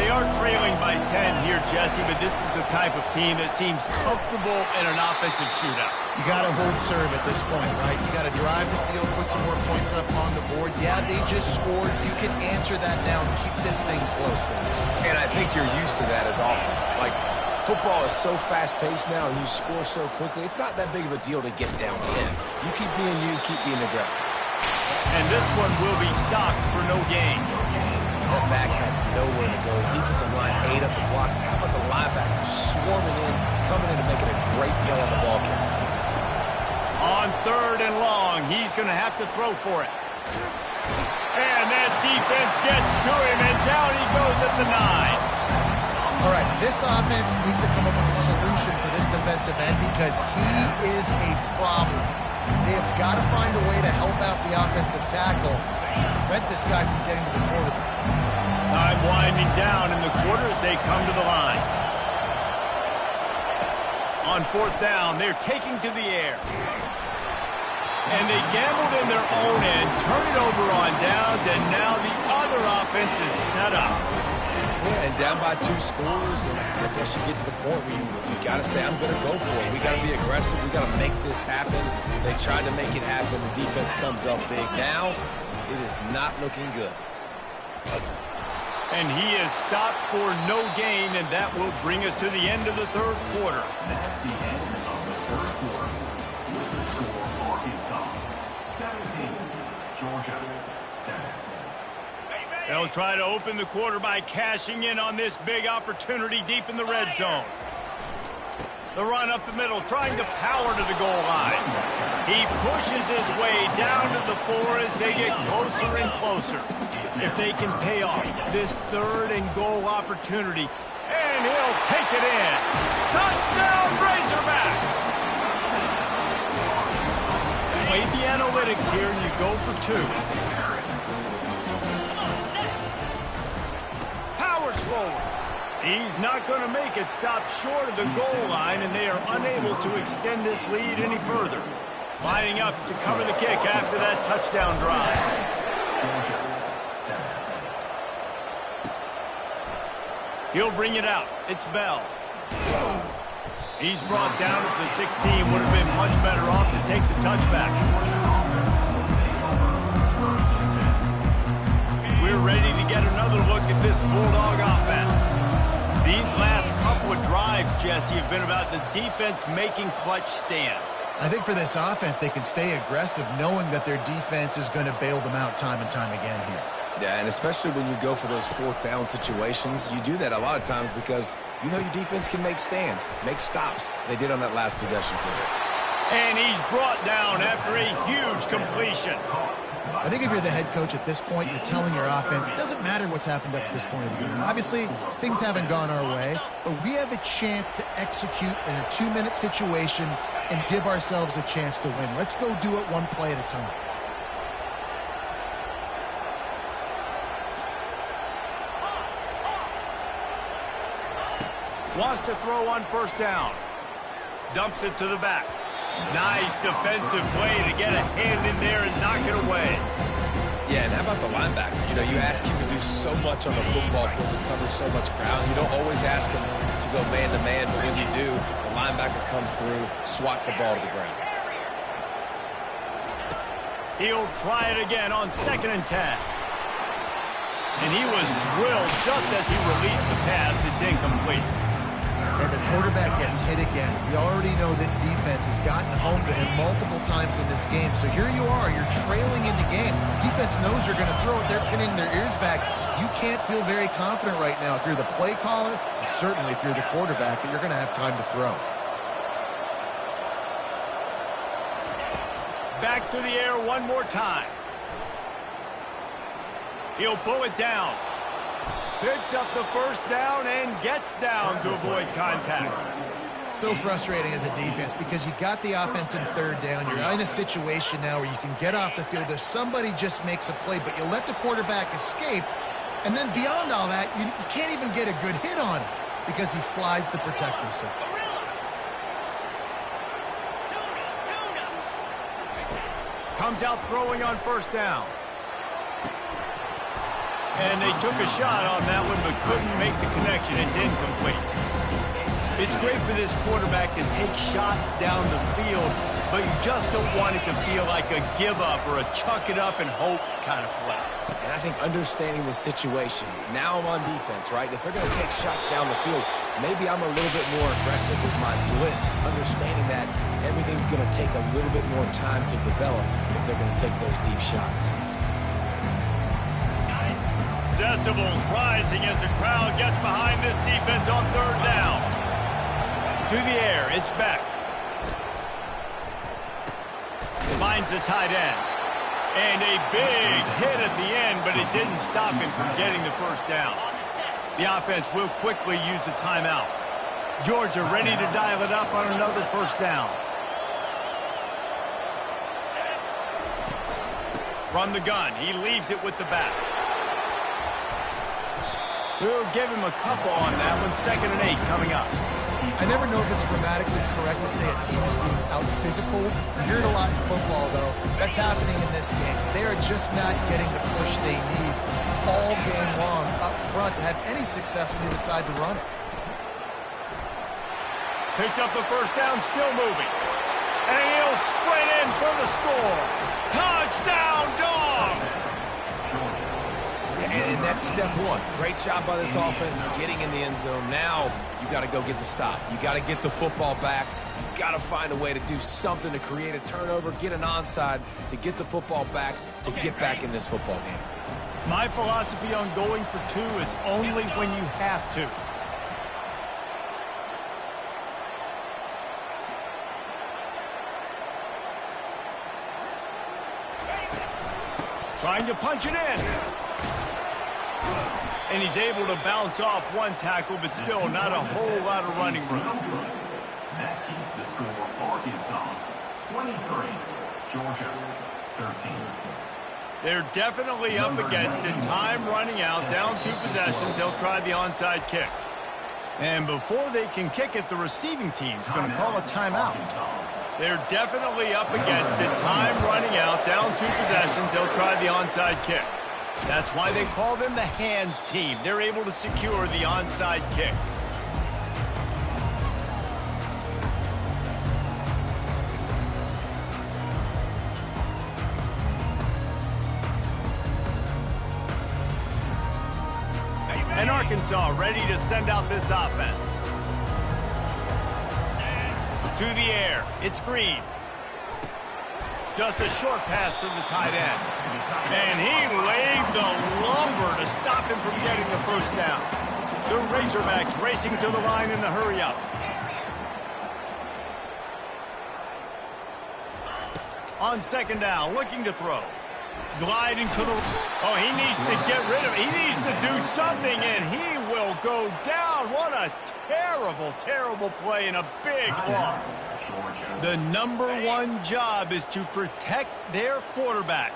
They are trailing by 10 here, Jesse, but this is the type of team that seems comfortable in an offensive shootout. You got to hold serve at this point, right? You got to drive the field, put some more points up on the board. Yeah, they just scored. You can answer that now and keep this thing close. And I think you're used to that as offense. Like, football is so fast-paced now, and you score so quickly, it's not that big of a deal to get down 10. You keep being you, keep being aggressive. And this one will be stopped for no gain. That back had nowhere to go. Defensive line ate up the blocks. How about the linebackers swarming in, coming in and making a great play on the ball carrier? On 3rd and long, he's going to have to throw for it. And that defense gets to him, and down he goes at the 9. All right, this offense needs to come up with a solution for this defensive end because he is a problem. They have got to find a way to help out the offensive tackle and prevent this guy from getting to the quarterback. Time winding down in the quarter as they come to the line. On 4th down, they're taking to the air. And they gambled in their own end, turn it over on downs, and now the other offense is set up. Yeah, and down by 2 scores, and I guess you get to the point where you got to say, I'm going to go for it. We got to be aggressive. We got to make this happen. They tried to make it happen. The defense comes up big. Now, it is not looking good. And he is stopped for no gain, and that will bring us to the end of the third quarter. That's the end of the third quarter. With the score, Arkansas 17, Georgia 7. They'll try to open the quarter by cashing in on this big opportunity deep in the red zone. The run up the middle, trying to power to the goal line. He pushes his way down to the 4 as they get closer and closer. If they can pay off this third and goal opportunity, and he'll take it in. Touchdown, Razorbacks! Play the analytics here, and you go for 2. Powers forward. He's not going to make it, stop short of the goal line, and they are unable to extend this lead any further. Lining up to cover the kick after that touchdown drive. He'll bring it out. It's Bell. He's brought down at the 16. Would have been much better off to take the touchback. We're ready to get another look at this Bulldog offense. These last couple of drives, Jesse, have been about the defense making clutch stand. I think for this offense, they can stay aggressive knowing that their defense is going to bail them out time and time again here. Yeah, and especially when you go for those fourth down situations, you do that a lot of times because you know your defense can make stands, make stops. They did on that last possession for you. And he's brought down after a huge completion. I think if you're the head coach at this point, you're telling your offense, it doesn't matter what's happened up to this point of the game. Obviously, things haven't gone our way, but we have a chance to execute in a 2-minute situation and give ourselves a chance to win. Let's go do it one play at a time. Wants to throw on first down. Dumps it to the back. Nice defensive play to get a hand in there and knock it away. Yeah, and how about the linebacker? You know, you ask him to do so much on the football field, to cover so much ground. You don't always ask him to go man-to-man, but when you do, the linebacker comes through, swats the ball to the ground. He'll try it again on 2nd and 10. And he was drilled just as he released the pass. It's incomplete. And the quarterback gets hit again. We already know this defense has gotten home to him multiple times in this game. So here you are, you're trailing in the game. Defense knows you're going to throw it. They're pinning their ears back. You can't feel very confident right now if you're the play caller, and certainly if you're the quarterback, that you're going to have time to throw. Back to the air one more time. He'll pull it down. Picks up the first down and gets down to avoid contact. So frustrating as a defense because you got the offense in 3rd down. You're in a situation now where you can get off the field if somebody just makes a play, but you let the quarterback escape. And then beyond all that, you can't even get a good hit on him because he slides to protect himself. Comes out throwing on first down. And they took a shot on that one, but couldn't make the connection. It's incomplete. It's great for this quarterback to take shots down the field, but you just don't want it to feel like a give-up or a chuck-it-up and hope kind of play. And I think understanding the situation, now I'm on defense, right? If they're going to take shots down the field, maybe I'm a little bit more aggressive with my blitz, understanding that everything's going to take a little bit more time to develop if they're going to take those deep shots. Decibels rising as the crowd gets behind this defense on 3rd down. To the air, it's Beck. Finds the tight end. And a big hit at the end, but it didn't stop him from getting the first down. The offense will quickly use a timeout. Georgia ready to dial it up on another first down. From the gun, he leaves it with the back. We'll give him a couple on that one. 2nd and 8 coming up. I never know if it's grammatically correct to say a team is being out-physicaled. You hear it a lot in football, though. That's happening in this game. They are just not getting the push they need all game long up front to have any success when they decide to run it. Picks up the first down, still moving. And he'll sprint in for the score. Touchdown, Dogs! And that's step one. Great job by this offense getting in the end zone. Now you got to go get the stop. You got to get the football back. You've got to find a way to do something to create a turnover, get an onside, to get the football back, to get back in this football game. My philosophy on going for two is only when you have to. Trying to punch it in. And he's able to bounce off one tackle, but still not a whole lot of running room. That keeps the score Arkansas 23, Georgia 13. They're definitely up against it. Time running out, down 2 possessions. They'll try the onside kick. And before they can kick it, the receiving team's going to call a timeout. They're definitely up against it. Time running out, down 2 possessions. They'll try the onside kick. That's why they call them the hands team. They're able to secure the onside kick. And Arkansas ready to send out this offense. To the air, it's Green. Just a short pass to the tight end. And he laid the lumber to stop him from getting the first down. The Razorbacks racing to the line in a hurry-up. On second down, looking to throw. Gliding to the... Oh, he needs to get rid of it. He needs to do something, and he will go down. What a terrible, terrible play and a big loss. The #1 job is to protect their quarterback,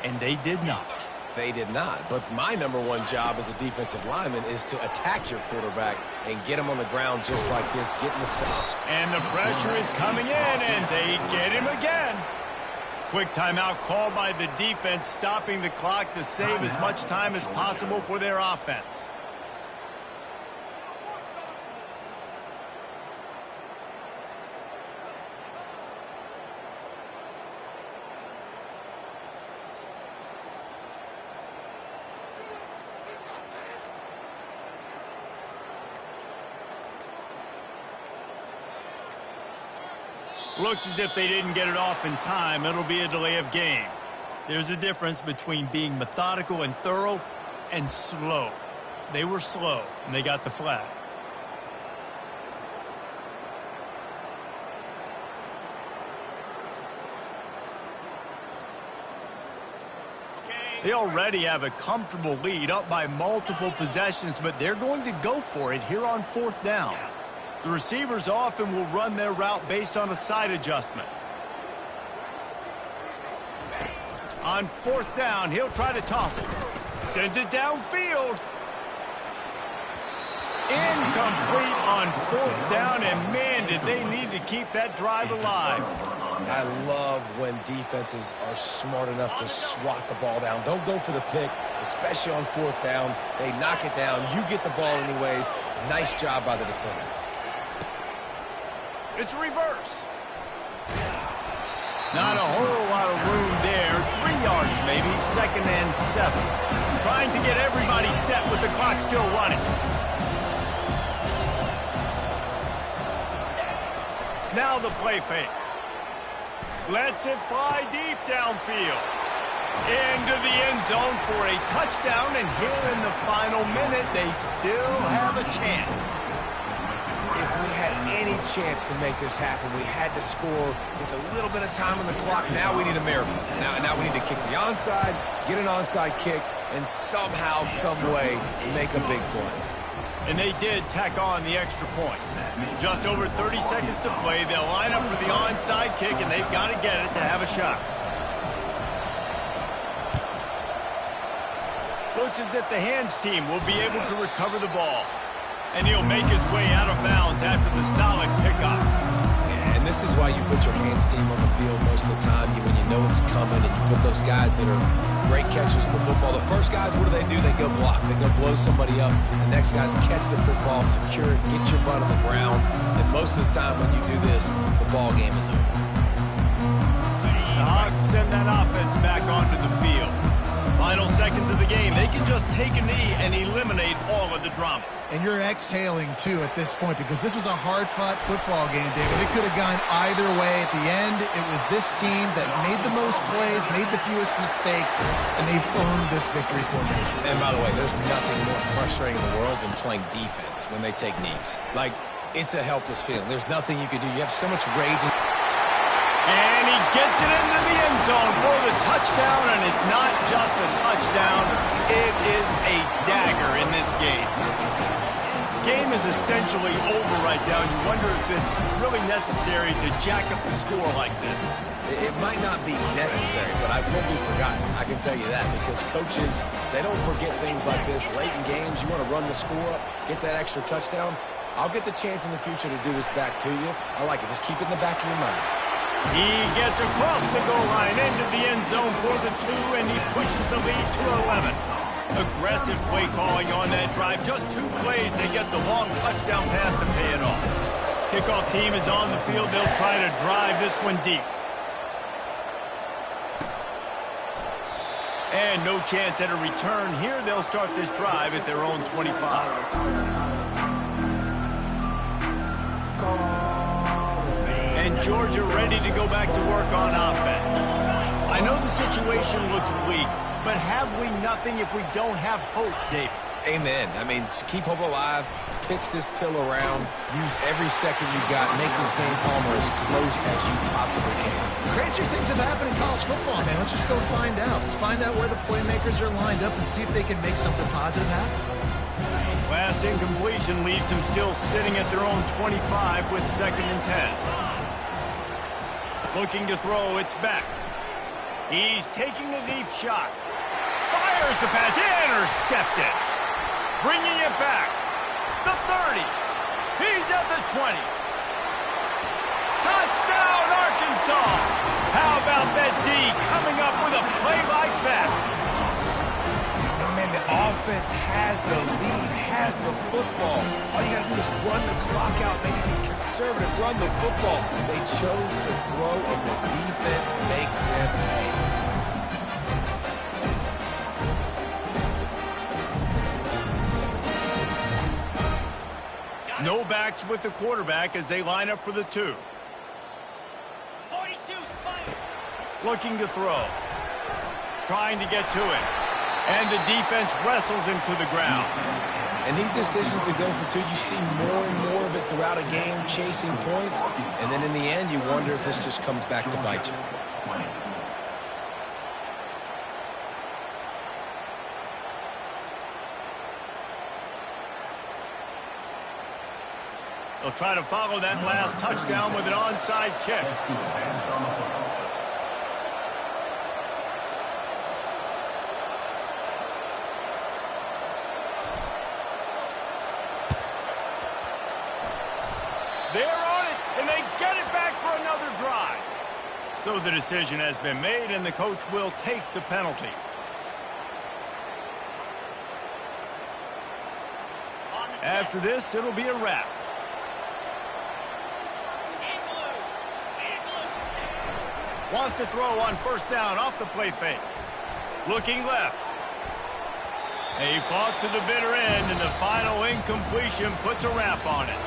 and they did not. They did not. But my #1 job as a defensive lineman is to attack your quarterback and get him on the ground just like this, getting the sack. And the pressure is coming in, and they get him again. Quick timeout called by the defense, stopping the clock to save as much time as possible for their offense. Looks as if they didn't get it off in time. It'll be a delay of game. There's a difference between being methodical and thorough and slow. They were slow, and they got the flag. They already have a comfortable lead, up by multiple possessions, but they're going to go for it here on 4th down. The receivers often will run their route based on a side adjustment. On 4th down, he'll try to toss it. Sends it downfield. Incomplete on 4th down, and man, did they need to keep that drive alive. I love when defenses are smart enough to swat the ball down. Don't go for the pick, especially on 4th down. They knock it down. You get the ball anyways. Nice job by the defender. It's reverse. Not a whole lot of room there. 3 yards maybe, 2nd and 7. Trying to get everybody set with the clock still running. Now the play fake. Lets it fly deep downfield. Into the end zone for a touchdown, and here in the final minute, they still have a chance. If we had any chance to make this happen, we had to score with a little bit of time on the clock. Now we need a miracle. Now we need to kick the onside, get an onside kick, and somehow, some way, make a big play. And they did tack on the extra point. Just over 30 seconds to play. They'll line up for the onside kick, and they've got to get it to have a shot. Looks as if the hands team will be able to recover the ball. And he'll make his way out of bounds after the solid pickup. And this is why you put your hands team on the field most of the time when you know it's coming, and you put those guys that are great catchers in the football. The first guys, what do? They go block. They go blow somebody up. The next guys catch the football, secure it, get your butt on the ground. And most of the time when you do this, the ball game is over. The Hawks send that offense back onto the field. Final seconds of the game. They can just take a knee and eliminate all of the drama. And you're exhaling, too, at this point, because this was a hard-fought football game, David. It could have gone either way. At the end, it was this team that made the most plays, made the fewest mistakes, and they've earned this victory formation. And by the way, there's nothing more frustrating in the world than playing defense when they take knees. Like, it's a helpless feeling. There's nothing you can do. You have so much rage. And he gets it into the end zone for the touchdown, and it's not just a touchdown. It is a dagger in this game. Game is essentially over right now. You wonder if it's really necessary to jack up the score like this. It might not be necessary, but I won't be forgotten. I can tell you that, because coaches, they don't forget things like this. Late in games, you want to run the score up, get that extra touchdown. I'll get the chance in the future to do this back to you. I like it. Just keep it in the back of your mind. He gets across the goal line into the end zone for the 2, and he pushes the lead to 11. Aggressive play calling on that drive. Just 2 plays, they get the long touchdown pass to pay it off. Kickoff team is on the field. They'll try to drive this one deep. And no chance at a return here. They'll start this drive at their own 25. And Georgia ready to go back to work on offense. I know the situation looks bleak, but have we nothing if we don't have hope, David? Amen. I mean, keep hope alive, pitch this pill around, use every second you got, make this game, Palmer, as close as you possibly can. Crazier things have happened in college football, man. Let's just go find out. Let's find out where the playmakers are lined up and see if they can make something positive happen. Last incompletion leaves them still sitting at their own 25 with 2nd and 10. Looking to throw, it's back. He's taking a deep shot. Fires the pass, intercepted. Bringing it back. The 30. He's at the 20. Touchdown, Arkansas. How about that D coming up with a play like that? And man, the offense has the lead, has the football. All you got to do is run the clock out, maybe be conservative, run the football. They chose to throw, and the defense makes them pay. No backs with the quarterback as they line up for the 2. 42, Spider. Looking to throw. Trying to get to it. And the defense wrestles him to the ground. And these decisions to go for 2, you see more and more of it throughout a game, chasing points. And then in the end, you wonder if this just comes back to bite you. They'll try to follow that last touchdown with an onside kick. They're on it, and they get it back for another drive. So the decision has been made, and the coach will take the penalty. After this, it'll be a wrap. Wants to throw on 1st down off the play fake. Looking left. He fought to the bitter end, and the final incompletion puts a wrap on it.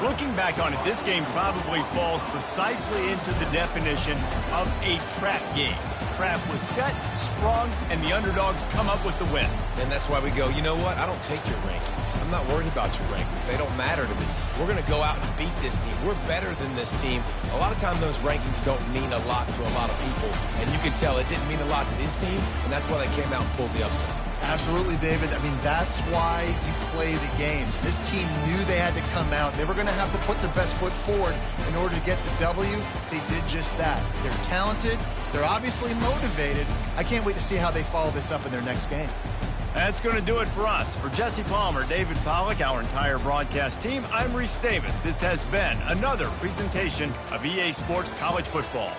Looking back on it, this game probably falls precisely into the definition of a trap game. Trap was set, sprung, and the underdogs come up with the win. And that's why we go, you know what? I don't take your rankings. I'm not worried about your rankings. They don't matter to me. We're going to go out and beat this team. We're better than this team. A lot of times those rankings don't mean a lot to a lot of people. And you can tell it didn't mean a lot to this team, and that's why they came out and pulled the upset. Absolutely, David. I mean, that's why you play the games. This team knew they had to come out. They were going to have to put their best foot forward in order to get the W. They did just that. They're talented. They're obviously motivated. I can't wait to see how they follow this up in their next game. That's going to do it for us. For Jesse Palmer, David Pollack, our entire broadcast team, I'm Reese Davis. This has been another presentation of EA Sports College Football.